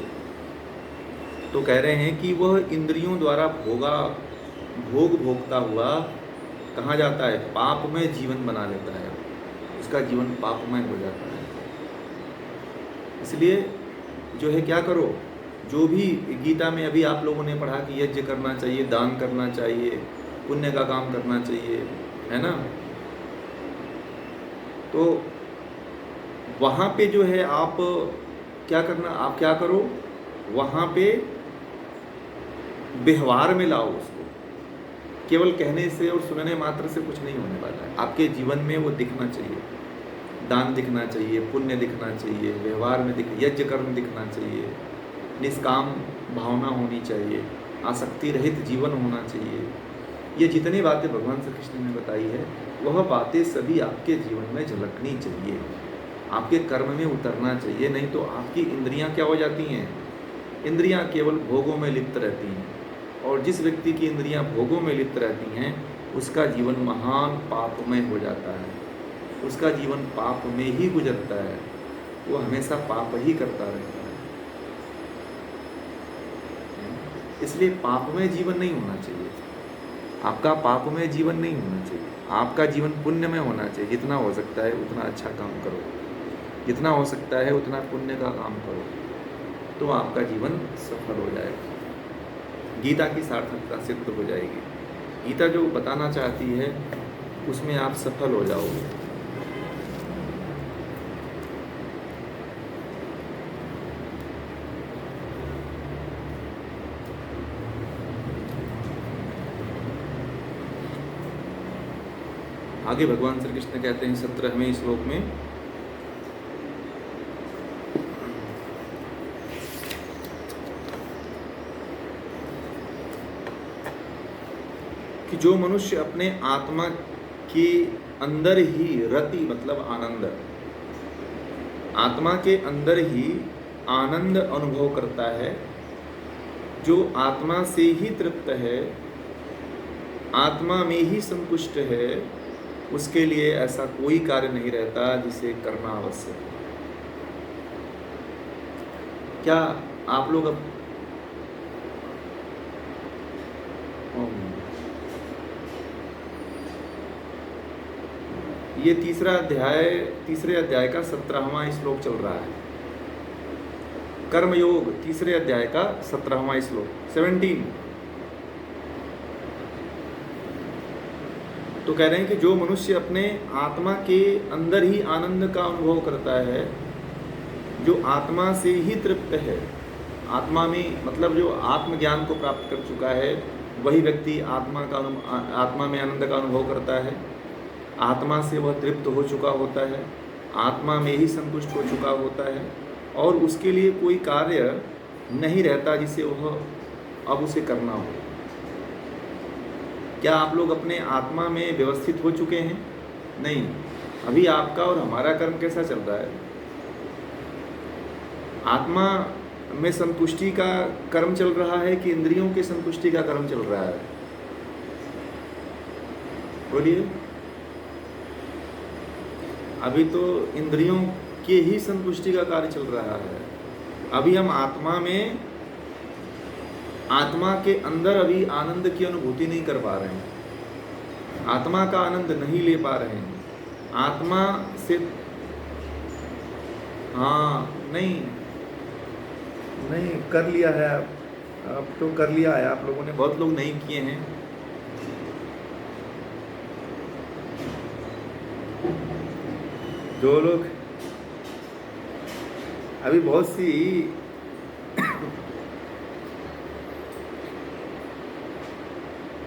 तो कह रहे हैं कि वह इंद्रियों द्वारा भोगता हुआ कहाँ जाता है? पाप में जीवन बना लेता है, उसका जीवन पापमय हो जाता है। इसलिए जो है क्या करो, जो भी गीता में अभी आप लोगों ने पढ़ा कि यज्ञ करना चाहिए, दान करना चाहिए, पुण्य का काम करना चाहिए, है ना, तो वहाँ पे जो है आप क्या करना, आप क्या करो, वहाँ पे व्यवहार में लाओ उसको। केवल कहने से और सुनने मात्र से कुछ नहीं होने वाला है, आपके जीवन में वो दिखना चाहिए। दान दिखना चाहिए, पुण्य दिखना चाहिए, व्यवहार में यज्ञ कर्म दिखना चाहिए, निष्काम भावना होनी चाहिए, आसक्ति रहित जीवन होना चाहिए। ये जितनी बातें भगवान श्री कृष्ण ने बताई है, वह बातें सभी आपके जीवन में झलकनी चाहिए, आपके कर्म में उतरना चाहिए। नहीं तो आपकी इंद्रियां क्या हो जाती हैं? इंद्रियां केवल भोगों में लिप्त रहती हैं, और जिस व्यक्ति की इंद्रियां भोगों में लिप्त रहती हैं, उसका जीवन महान पापमय हो जाता है, उसका जीवन पाप में ही गुजरता है, वो हमेशा पाप ही करता रहता है। इसलिए पापमय जीवन नहीं होना चाहिए, आपका पापमय जीवन नहीं होना चाहिए, आपका जीवन पुण्यमय होना चाहिए। जितना हो सकता है उतना अच्छा काम करो, जितना हो सकता है उतना पुण्य का काम करो, तो आपका जीवन सफल हो जाएगा, गीता की सार्थकता सिद्ध हो जाएगी। गीता जो बताना चाहती है उसमें आप सफल हो जाओगे। आगे भगवान श्री कृष्ण कहते हैं 17वें श्लोक में, जो मनुष्य अपने आत्मा के अंदर ही रति मतलब आनंद, आत्मा के अंदर ही आनंद अनुभव करता है, जो आत्मा से ही तृप्त है, आत्मा में ही संतुष्ट है, उसके लिए ऐसा कोई कार्य नहीं रहता जिसे करना आवश्यक है। क्या आप लोग अब ये तीसरे अध्याय का 17वां श्लोक चल रहा है। कर्मयोग तीसरे अध्याय का 17वां श्लोक 17। तो कह रहे हैं कि जो मनुष्य अपने आत्मा के अंदर ही आनंद का अनुभव करता है, जो आत्मा से ही तृप्त है, आत्मा में मतलब जो आत्मज्ञान को प्राप्त कर चुका है, वही व्यक्ति आत्मा में आनंद का अनुभव करता है, आत्मा से वह तृप्त हो चुका होता है, आत्मा में ही संतुष्ट हो चुका होता है, और उसके लिए कोई कार्य नहीं रहता जिसे वह अब उसे करना हो। क्या आप लोग अपने आत्मा में व्यवस्थित हो चुके हैं? नहीं। अभी आपका और हमारा कर्म कैसा चल रहा है? आत्मा में संतुष्टि का कर्म चल रहा है कि इंद्रियों के संतुष्टि का कर्म चल रहा है? बोलिए। अभी तो इंद्रियों के ही संतुष्टि का कार्य चल रहा है। अभी हम आत्मा के अंदर अभी आनंद की अनुभूति नहीं कर पा रहे हैं, आत्मा का आनंद नहीं ले पा रहे हैं। आत्मा से नहीं कर लिया है। अब तो कर लिया है आप लोगों ने, बहुत लोग नहीं किए हैं। जो लोग अभी बहुत सी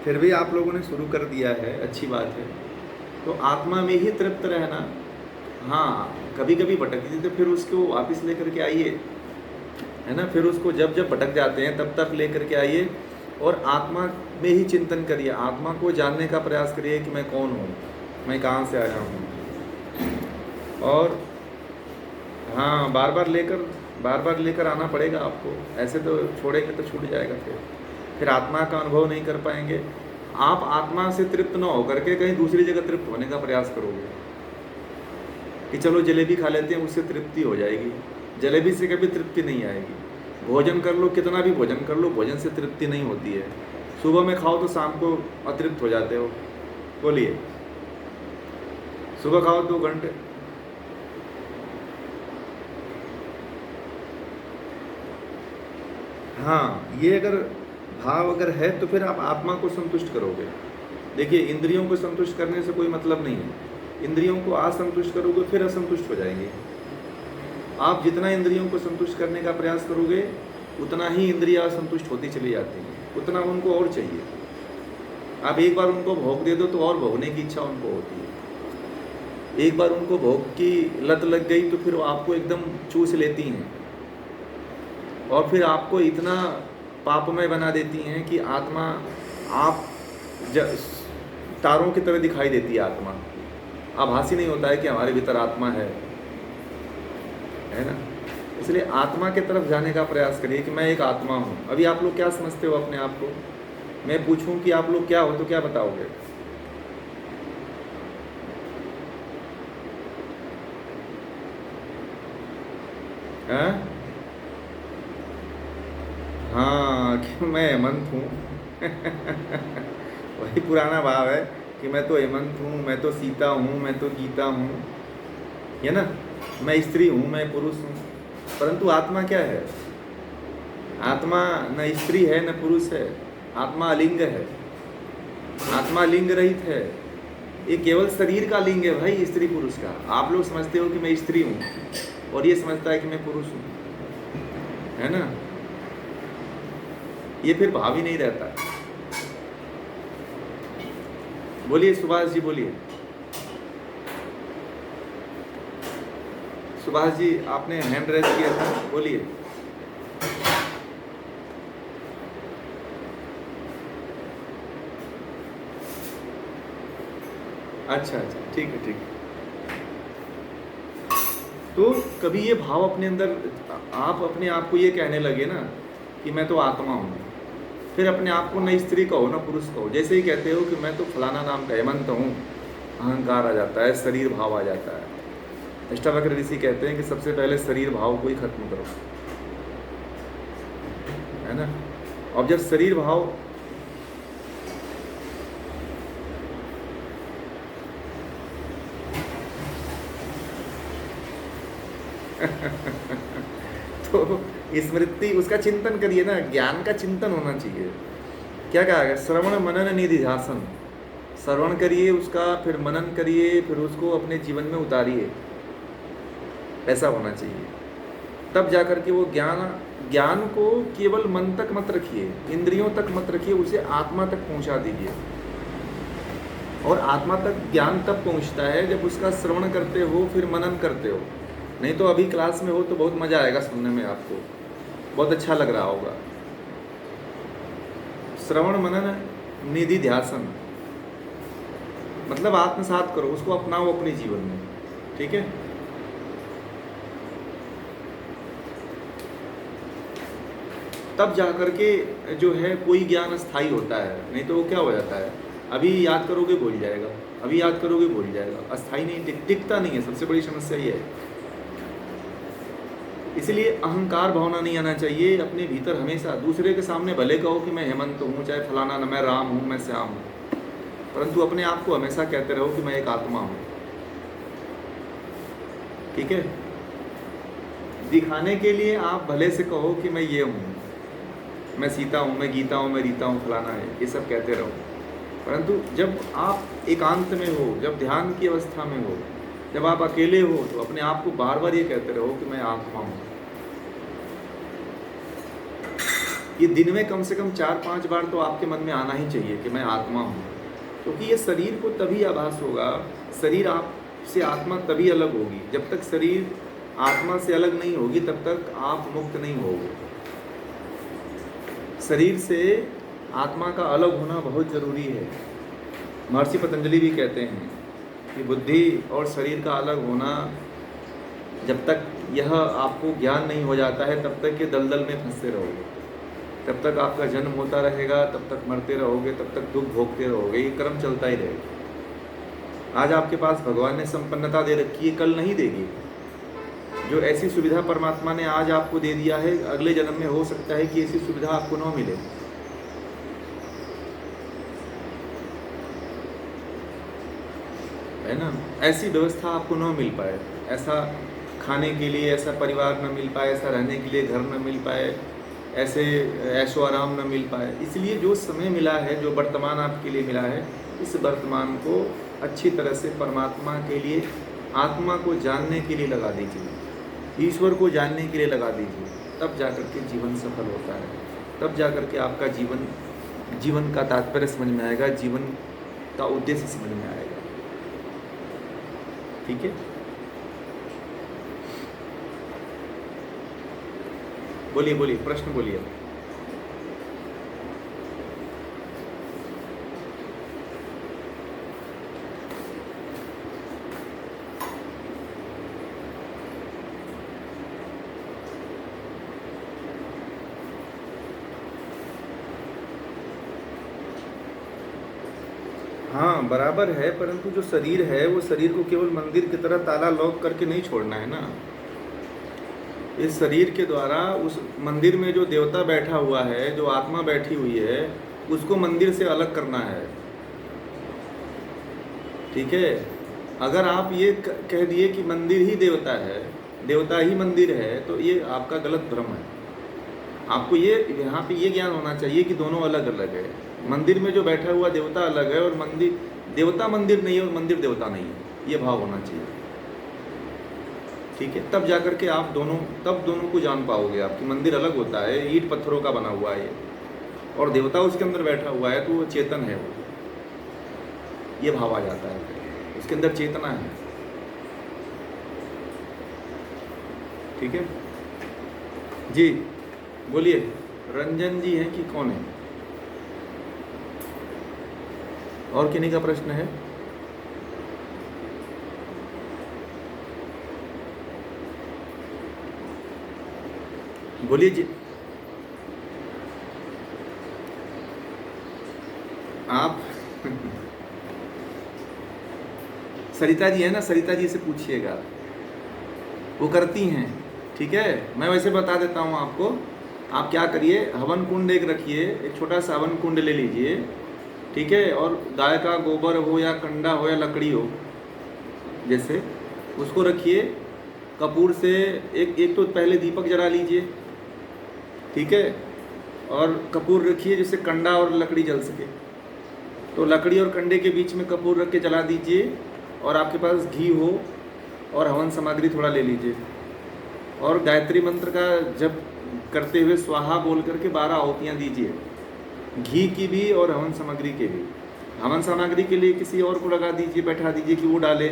फिर भी आप लोगों ने शुरू कर दिया है, अच्छी बात है। तो आत्मा में ही तृप्त रहना। हाँ, कभी कभी भटकती तो फिर उसको वापस लेकर के आइए, है ना। फिर उसको जब जब भटक जाते हैं तब तक लेकर के आइए और आत्मा में ही चिंतन करिए, आत्मा को जानने का प्रयास करिए कि मैं कौन हूँ, मैं कहाँ से आया हूँ। और हाँ, बार बार लेकर आना पड़ेगा आपको, ऐसे तो छोड़ेंगे तो छूट जाएगा। फिर आत्मा का अनुभव नहीं कर पाएंगे। आप आत्मा से तृप्त न होकर के कहीं दूसरी जगह तृप्त होने का प्रयास करोगे कि चलो जलेबी खा लेते हैं, उससे तृप्ति हो जाएगी। जलेबी से कभी तृप्ति नहीं आएगी। भोजन कर लो, कितना भी भोजन कर लो, भोजन से तृप्ति नहीं होती है। सुबह में खाओ तो शाम को अतृप्त हो जाते हो। बोलिए, सुबह खाओ 2 घंटे, हाँ, ये अगर भाव अगर है तो फिर आप आत्मा को संतुष्ट करोगे। देखिए, इंद्रियों को संतुष्ट करने से कोई मतलब नहीं है। इंद्रियों को असंतुष्ट करोगे फिर असंतुष्ट हो जाएंगे। आप जितना इंद्रियों को संतुष्ट करने का प्रयास करोगे उतना ही इंद्रियां असंतुष्ट होती चली जाती हैं, उतना उनको और चाहिए। आप एक बार उनको भोग दे दो तो और भोगने की इच्छा उनको होती है। एक बार उनको भोग की लत लग गई तो फिर वो आपको एकदम चूस लेती हैं और फिर आपको इतना पापमय बना देती हैं कि आत्मा आप तारों की तरह दिखाई देती है। आत्मा आभासी नहीं होता है कि हमारे भीतर आत्मा है ना। इसलिए आत्मा के तरफ जाने का प्रयास करिए कि मैं एक आत्मा हूँ। अभी आप लोग क्या समझते हो अपने आप को? मैं पूछूं कि आप लोग क्या हो तो क्या बताओगे? हैं? हाँ, कि मैं हेमंत हूँ। वही पुराना भाव है कि मैं तो हेमंत हूँ, मैं तो सीता हूँ, मैं तो गीता हूँ, है ना। मैं स्त्री हूँ, मैं पुरुष हूँ। परंतु आत्मा क्या है? आत्मा न स्त्री है न पुरुष है, आत्मा अलिंग है। आत्मा लिंग रहित है। ये केवल शरीर का लिंग है भाई, स्त्री पुरुष का। आप लोग समझते हो कि मैं स्त्री हूँ और ये समझता है कि मैं पुरुष हूँ, है ना। ये फिर भाव ही नहीं रहता। बोलिए सुभाष जी, बोलिए सुभाष जी, आपने हैंड रेज किया था, बोलिए। अच्छा अच्छा, ठीक है ठीक है। तो कभी ये भाव अपने अंदर, आप अपने आप को ये कहने लगे ना कि मैं तो आत्मा हूँ, फिर अपने आप को न स्त्री कहो न पुरुष कहो, जैसे ही कहते हो कि मैं तो फलाना नाम का हेमंत हूँ, अहंकार आ जाता है, शरीर भाव आ जाता है। अष्टावक्र ऋषि कहते हैं कि सबसे पहले शरीर भाव को ही खत्म करो, है ना। अब जब शरीर भाव तो स्मृति, उसका चिंतन करिए ना, ज्ञान का चिंतन होना चाहिए। क्या कहा गया, श्रवण मनन निधिध्यासन, श्रवण करिए उसका, फिर मनन करिए, फिर उसको अपने जीवन में उतारिए, ऐसा होना चाहिए। तब जाकर के वो ज्ञान को केवल मन तक मत रखिए, इंद्रियों तक मत रखिए, उसे आत्मा तक पहुंचा दीजिए। और आत्मा तक ज्ञान तब पहुंचता है जब उसका श्रवण करते हो, फिर मनन करते हो। नहीं तो अभी क्लास में हो तो बहुत मज़ा आएगा सुनने में, आपको बहुत अच्छा लग रहा होगा। श्रवण मनन निधिध्यासन मतलब आत्मसात करो, उसको अपनाओ अपने जीवन में, ठीक है। तब जाकर के जो है कोई ज्ञान स्थायी होता है, नहीं तो वो क्या हो जाता है, अभी याद करोगे भूल जाएगा, अभी याद करोगे भूल जाएगा, अस्थायी नहीं, टिकता नहीं है। सबसे बड़ी समस्या ये है। इसलिए अहंकार भावना नहीं आना चाहिए अपने भीतर हमेशा। दूसरे के सामने भले कहो कि मैं हेमंत हूँ, चाहे फलाना, मैं राम हूँ, मैं श्याम हूँ, परंतु अपने आप को हमेशा कहते रहो कि मैं एक आत्मा हूँ, ठीक है। दिखाने के लिए आप भले से कहो कि मैं ये हूँ, मैं सीता हूँ, मैं गीता हूँ, मैं रीता हूँ, फलाना है, ये सब कहते रहो, परंतु जब आप एकांत में हो, जब ध्यान की अवस्था में हो, जब आप अकेले हो, तो अपने आप को बार बार ये कहते रहो कि मैं आत्मा हूँ। ये दिन में कम से कम 4-5 बार तो आपके मन में आना ही चाहिए कि मैं आत्मा हूँ, क्योंकि ये शरीर को तभी आभास होगा, शरीर आपसे आत्मा तभी अलग होगी। जब तक शरीर आत्मा से अलग नहीं होगी तब तक आप मुक्त नहीं होगे। शरीर से आत्मा का अलग होना बहुत ज़रूरी है। महर्षि पतंजलि भी कहते हैं कि बुद्धि और शरीर का अलग होना, जब तक यह आपको ज्ञान नहीं हो जाता है तब तक ये दलदल में फंसते रहोगे, तब तक आपका जन्म होता रहेगा, तब तक मरते रहोगे, तब तक दुख भोगते रहोगे, ये क्रम चलता ही रहेगा। आज आपके पास भगवान ने संपन्नता दे रखी है, कल नहीं देगी। जो ऐसी सुविधा परमात्मा ने आज आपको दे दिया है, अगले जन्म में हो सकता है कि ऐसी सुविधा आपको न मिले। है ना, ऐसी व्यवस्था आपको न मिल पाए, ऐसा खाने के लिए ऐसा परिवार न मिल पाए, ऐसा रहने के लिए घर न मिल पाए, ऐसे ऐशो आराम न मिल पाए। इसलिए जो समय मिला है, जो वर्तमान आपके लिए मिला है, इस वर्तमान को अच्छी तरह से परमात्मा के लिए, आत्मा को जानने के लिए लगा दीजिए, ईश्वर को जानने के लिए लगा दीजिए। तब जाकर के जीवन सफल होता है, तब जाकर के आपका जीवन का तात्पर्य समझ में आएगा, जीवन का उद्देश्य समझ में आएगा, ठीक है। बोलिए बोलिए, प्रश्न बोलिए। हाँ बराबर है, परंतु जो शरीर है वो शरीर को केवल मंदिर की तरह ताला लॉक करके नहीं छोड़ना है ना। इस शरीर के द्वारा उस मंदिर में जो देवता बैठा हुआ है, जो आत्मा बैठी हुई है, उसको मंदिर से अलग करना है, ठीक है। अगर आप ये कह दिए कि मंदिर ही देवता है, देवता ही मंदिर है, तो ये आपका गलत भ्रम है। आपको ये यहाँ पे ये ज्ञान होना चाहिए कि दोनों अलग अलग है। मंदिर में जो बैठा हुआ देवता अलग है, और मंदिर देवता मंदिर नहीं है, और मंदिर देवता नहीं है, ये भाव होना चाहिए, ठीक है। तब जाकर के आप दोनों को जान पाओगे आप कि मंदिर अलग होता है, ईंट पत्थरों का बना हुआ है, और देवता उसके अंदर बैठा हुआ है, तो वो चेतन है, वो ये भाव आ जाता है, उसके अंदर चेतना है, ठीक है जी। बोलिए, रंजन जी हैं कि कौन है, और किन्हीं का प्रश्न है? बोलिए जी। आप सरिता जी है ना, सरिता जी से पूछिएगा, वो करती हैं। ठीक है, मैं वैसे बता देता हूँ आपको। आप क्या करिए, हवन कुंड एक रखिए, एक छोटा सा हवन कुंड ले लीजिए। ठीक है, और गाय का गोबर हो या कंडा हो या लकड़ी हो जैसे, उसको रखिए। कपूर से एक एक तो पहले दीपक जला लीजिए। ठीक है, और कपूर रखिए जिससे कंडा और लकड़ी जल सके। तो लकड़ी और कंडे के बीच में कपूर रख के जला दीजिए, और आपके पास घी हो और हवन सामग्री थोड़ा ले लीजिए, और गायत्री मंत्र का जप करते हुए स्वाहा बोल करके 12 आहुतियाँ दीजिए, घी की भी और हवन सामग्री के भी। हवन सामग्री के लिए किसी और को लगा दीजिए, बैठा दीजिए कि वो डाले,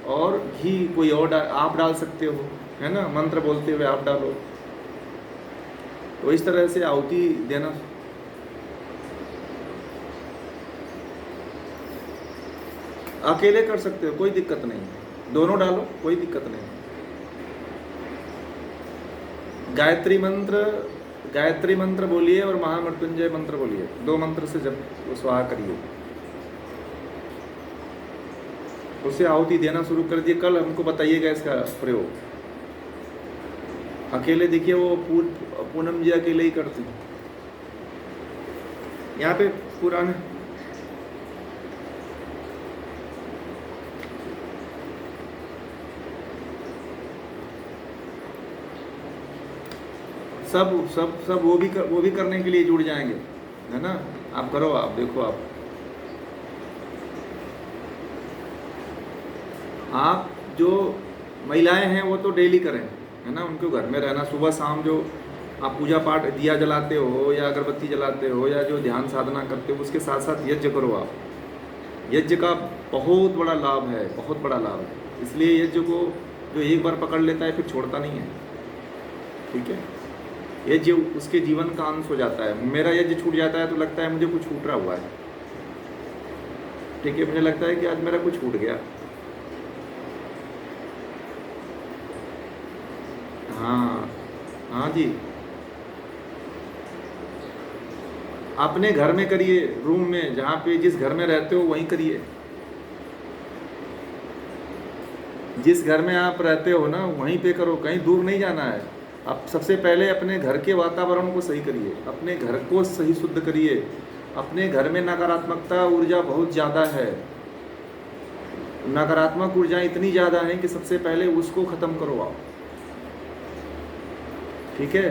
और घी कोई और आप डाल सकते हो, है ना, मंत्र बोलते हुए आप डालो। तो इस तरह से आहुति देना। अकेले कर सकते हो, कोई दिक्कत नहीं है, दोनों डालो, कोई दिक्कत नहीं। गायत्री मंत्र बोलिए और महामृत्युंजय मंत्र बोलिए, 2 मंत्र से जब स्वाहा करिए, उसे आहुति देना शुरू कर दिए। कल हमको बताइएगा इसका प्रयोग। अकेले देखिए, वो पूनम जी अकेले ही करते हैं। यहाँ पे पुराने सब सब सब वो भी करने के लिए जुड़ जाएंगे, है ना। आप करो, आप देखो, आप जो महिलाएं हैं वो तो डेली करें, है ना, उनको घर में रहना। सुबह शाम जो आप पूजा पाठ दिया जलाते हो या अगरबत्ती जलाते हो या जो ध्यान साधना करते हो, उसके साथ साथ यज्ञ करो आप। यज्ञ का बहुत बड़ा लाभ है, बहुत बड़ा लाभ है। इसलिए यज्ञ को जो एक बार पकड़ लेता है फिर छोड़ता नहीं है। ठीक है, यज्ञ उसके जीवन का अंश हो जाता है। मेरा यज्ञ छूट जाता है तो लगता है मुझे कुछ छूट रहा हुआ है। ठीक है, मुझे लगता है कि आज मेरा कुछ छूट गया। हाँ हाँ जी, अपने घर में करिए, रूम में, जहाँ पे जिस घर में रहते हो वहीं करिए। जिस घर में आप रहते हो ना वहीं पे करो, कहीं दूर नहीं जाना है। आप सबसे पहले अपने घर के वातावरण को सही करिए, अपने घर को सही शुद्ध करिए। अपने घर में नकारात्मकता ऊर्जा बहुत ज़्यादा है, नकारात्मक ऊर्जा इतनी ज़्यादा है कि सबसे पहले उसको ख़त्म करो आप। ठीक है,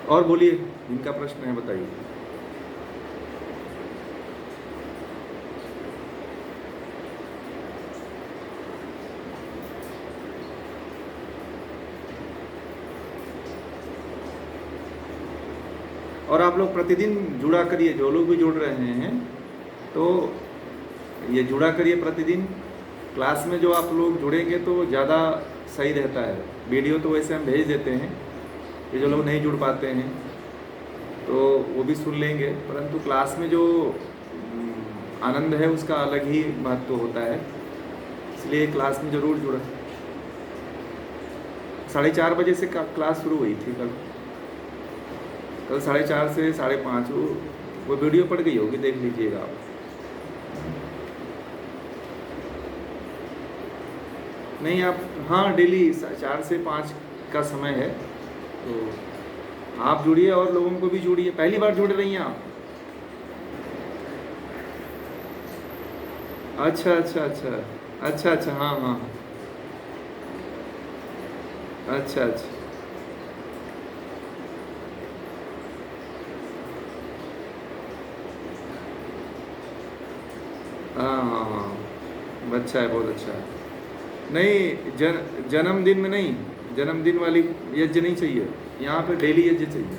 और बोलिए, इनका प्रश्न है बताइए। और आप लोग प्रतिदिन जुड़ा करिए, जो लोग भी जुड़ रहे हैं तो ये जुड़ा करिए प्रतिदिन। क्लास में जो आप लोग जुड़ेंगे तो ज़्यादा सही रहता है। वीडियो तो वैसे हम भेज देते हैं, ये जो लोग नहीं जुड़ पाते हैं तो वो भी सुन लेंगे, परंतु क्लास में जो आनंद है उसका अलग ही महत्व होता है। इसलिए क्लास में ज़रूर जुड़ा। 4:30 बजे से क्लास शुरू हुई थी कल 4:30 से 5:30। वो वीडियो पड़ गई होगी, देख लीजिएगा आप। नहीं आप, हाँ, डेली 4 से 5 का समय है, तो आप जुड़िए और लोगों को भी जुड़िए। पहली बार जुड़ रही हैं आप? अच्छा अच्छा अच्छा अच्छा अच्छा, हाँ हाँ, अच्छा अच्छा, हाँ हाँ हाँ, अच्छा है, बहुत अच्छा है। नहीं, जन्मदिन में नहीं, जन्मदिन वाली यज्ञ नहीं चाहिए, यहाँ पे डेली यज्ञ चाहिए।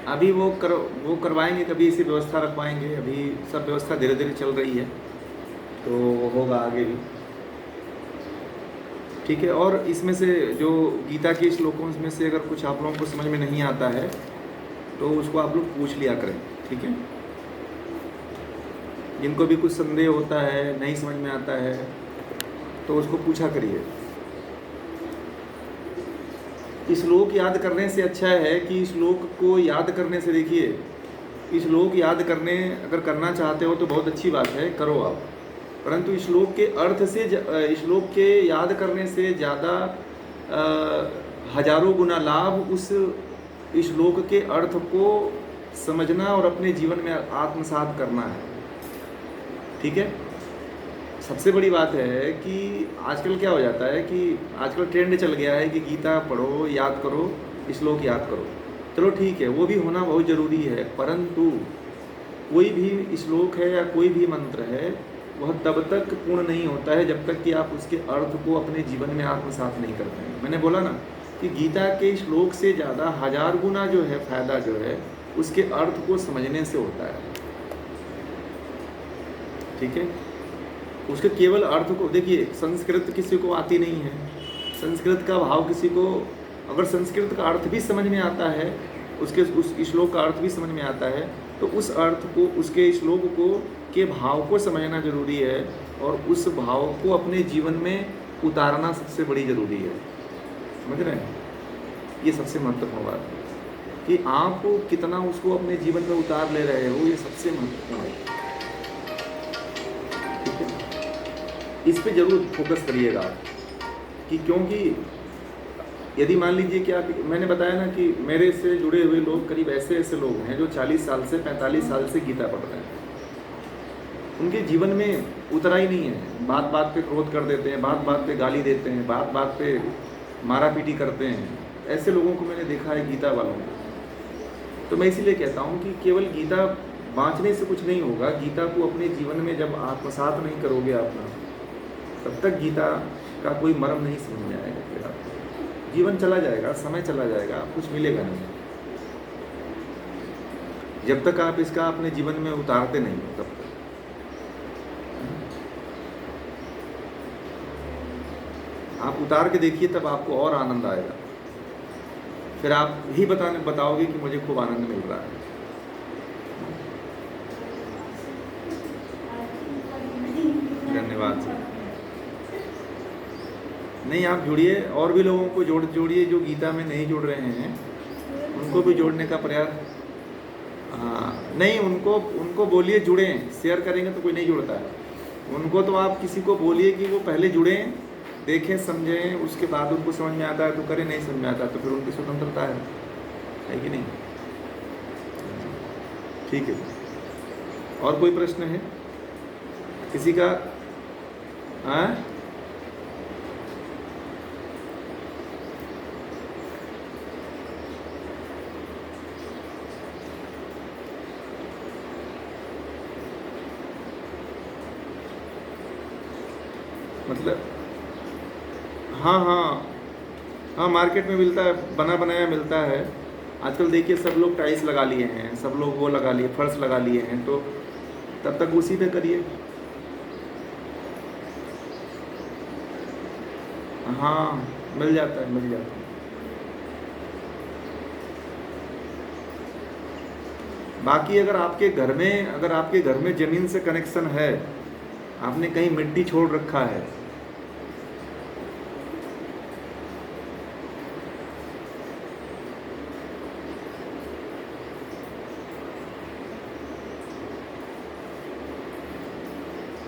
अभी वो करवाएंगे, कभी इसी व्यवस्था रखवाएंगे। अभी सब व्यवस्था धीरे धीरे चल रही है, तो वो होगा आगे भी। ठीक है। और इसमें से जो गीता के श्लोकों में से अगर कुछ आप लोगों को समझ में नहीं आता है तो उसको आप लोग पूछ लिया करें, ठीक है। जिनको भी कुछ संदेह होता है, नहीं समझ में आता है, तो उसको पूछा करिए। श्लोक याद करने से अच्छा है कि श्लोक को याद करने से, देखिए श्लोक याद करने अगर करना चाहते हो तो बहुत अच्छी बात है, करो आप। परंतु श्लोक के अर्थ से, श्लोक के याद करने से ज़्यादा हजारों गुना लाभ उस श्लोक के अर्थ को समझना और अपने जीवन में आत्मसात करना है, ठीक है। सबसे बड़ी बात है कि आजकल क्या हो जाता है कि आजकल ट्रेंड चल गया है कि गीता पढ़ो, याद करो, श्लोक याद करो। चलो ठीक है, वो भी होना बहुत ज़रूरी है, परंतु कोई भी श्लोक है या कोई भी मंत्र है वह तब तक पूर्ण नहीं होता है जब तक कि आप उसके अर्थ को अपने जीवन में आत्मसात नहीं करते हैं। मैंने बोला ना कि गीता के श्लोक से ज़्यादा हजार गुना जो है फायदा जो है उसके अर्थ को समझने से होता है, ठीक है। उसके केवल अर्थ को देखिए, संस्कृत किसी को आती नहीं है, संस्कृत का भाव किसी को, अगर संस्कृत का अर्थ भी समझ में आता है, उसके उस श्लोक का अर्थ भी समझ में आता है, तो उस अर्थ को, उसके श्लोक को के भाव को समझना जरूरी है और उस भाव को अपने जीवन में उतारना सबसे बड़ी ज़रूरी है। समझ रहे हैं? ये सबसे महत्वपूर्ण बात है कि आप कितना उसको अपने जीवन में उतार ले रहे हो, ये सबसे महत्वपूर्ण है, ठीक है। इस पे जरूर फोकस करिएगा कि क्योंकि यदि मान लीजिए कि आप, मैंने बताया ना कि मेरे से जुड़े हुए लोग करीब ऐसे ऐसे लोग हैं जो 40 साल से 45 साल से गीता पढ़ रहे हैं, उनके जीवन में उतरा ही नहीं है। बात बात पे क्रोध कर देते हैं, बात बात पे गाली देते हैं, बात बात पे मारा पीटी करते हैं। ऐसे लोगों को मैंने देखा है, गीता वालों को। तो मैं इसीलिए कहता हूँ कि केवल गीता बाँचने से कुछ नहीं होगा। गीता को अपने जीवन में जब आत्मसात नहीं करोगे अपना, तब तक गीता का कोई मर्म नहीं समझ में आएगा। फिर आप जीवन चला जाएगा, समय चला जाएगा, कुछ मिलेगा नहीं जब तक आप इसका अपने जीवन में उतारते नहीं हो। तब तक आप उतार के देखिए, तब आपको और आनंद आएगा। फिर आप ही बताओगे कि मुझे खूब आनंद मिल रहा है। धन्यवाद सर। नहीं, आप जुड़िए, और भी लोगों को जोड़िए जो गीता में नहीं जुड़ रहे हैं, उनको भी जोड़ने का प्रयास। हाँ, नहीं, उनको बोलिए जुड़ें। शेयर करेंगे तो कोई नहीं जुड़ता है। उनको तो आप किसी को बोलिए कि वो पहले जुड़ें, देखें, समझें, उसके बाद उनको समझ में आता है तो करें, नहीं समझ में आता तो फिर उनकी स्वतंत्रता है कि नहीं? ठीक है। और कोई प्रश्न है किसी का? हाँ, मतलब हाँ, मार्केट में मिलता है, बना बनाया मिलता है। आजकल देखिए सब लोग टाइल्स लगा लिए हैं, सब लोग वो लगा लिए, फर्श लगा लिए हैं, तो तब तक उसी पे करिए। हाँ, मिल जाता है। बाकी अगर आपके घर में ज़मीन से कनेक्शन है, आपने कहीं मिट्टी छोड़ रखा है,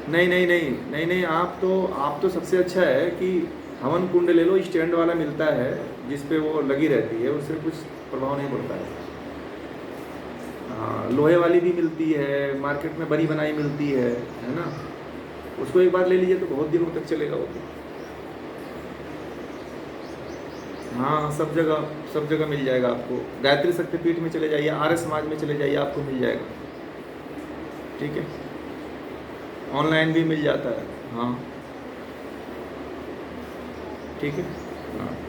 नहीं, आप तो सबसे अच्छा है कि हवन कुंड ले लो, स्टैंड वाला मिलता है जिस पे वो लगी रहती है, उससे कुछ प्रभाव नहीं पड़ता है। हाँ, लोहे वाली भी मिलती है, मार्केट में बनी बनाई मिलती है ना। उसको एक बार ले लीजिए तो बहुत दिनों तक चलेगा वो। हाँ, सब जगह मिल जाएगा आपको। गायत्री शक्तिपीठ में चले जाइए, आर्य समाज में चले जाइए, आपको मिल जाएगा, ठीक है। ऑनलाइन भी मिल जाता है। हाँ, ठीक है। हाँ।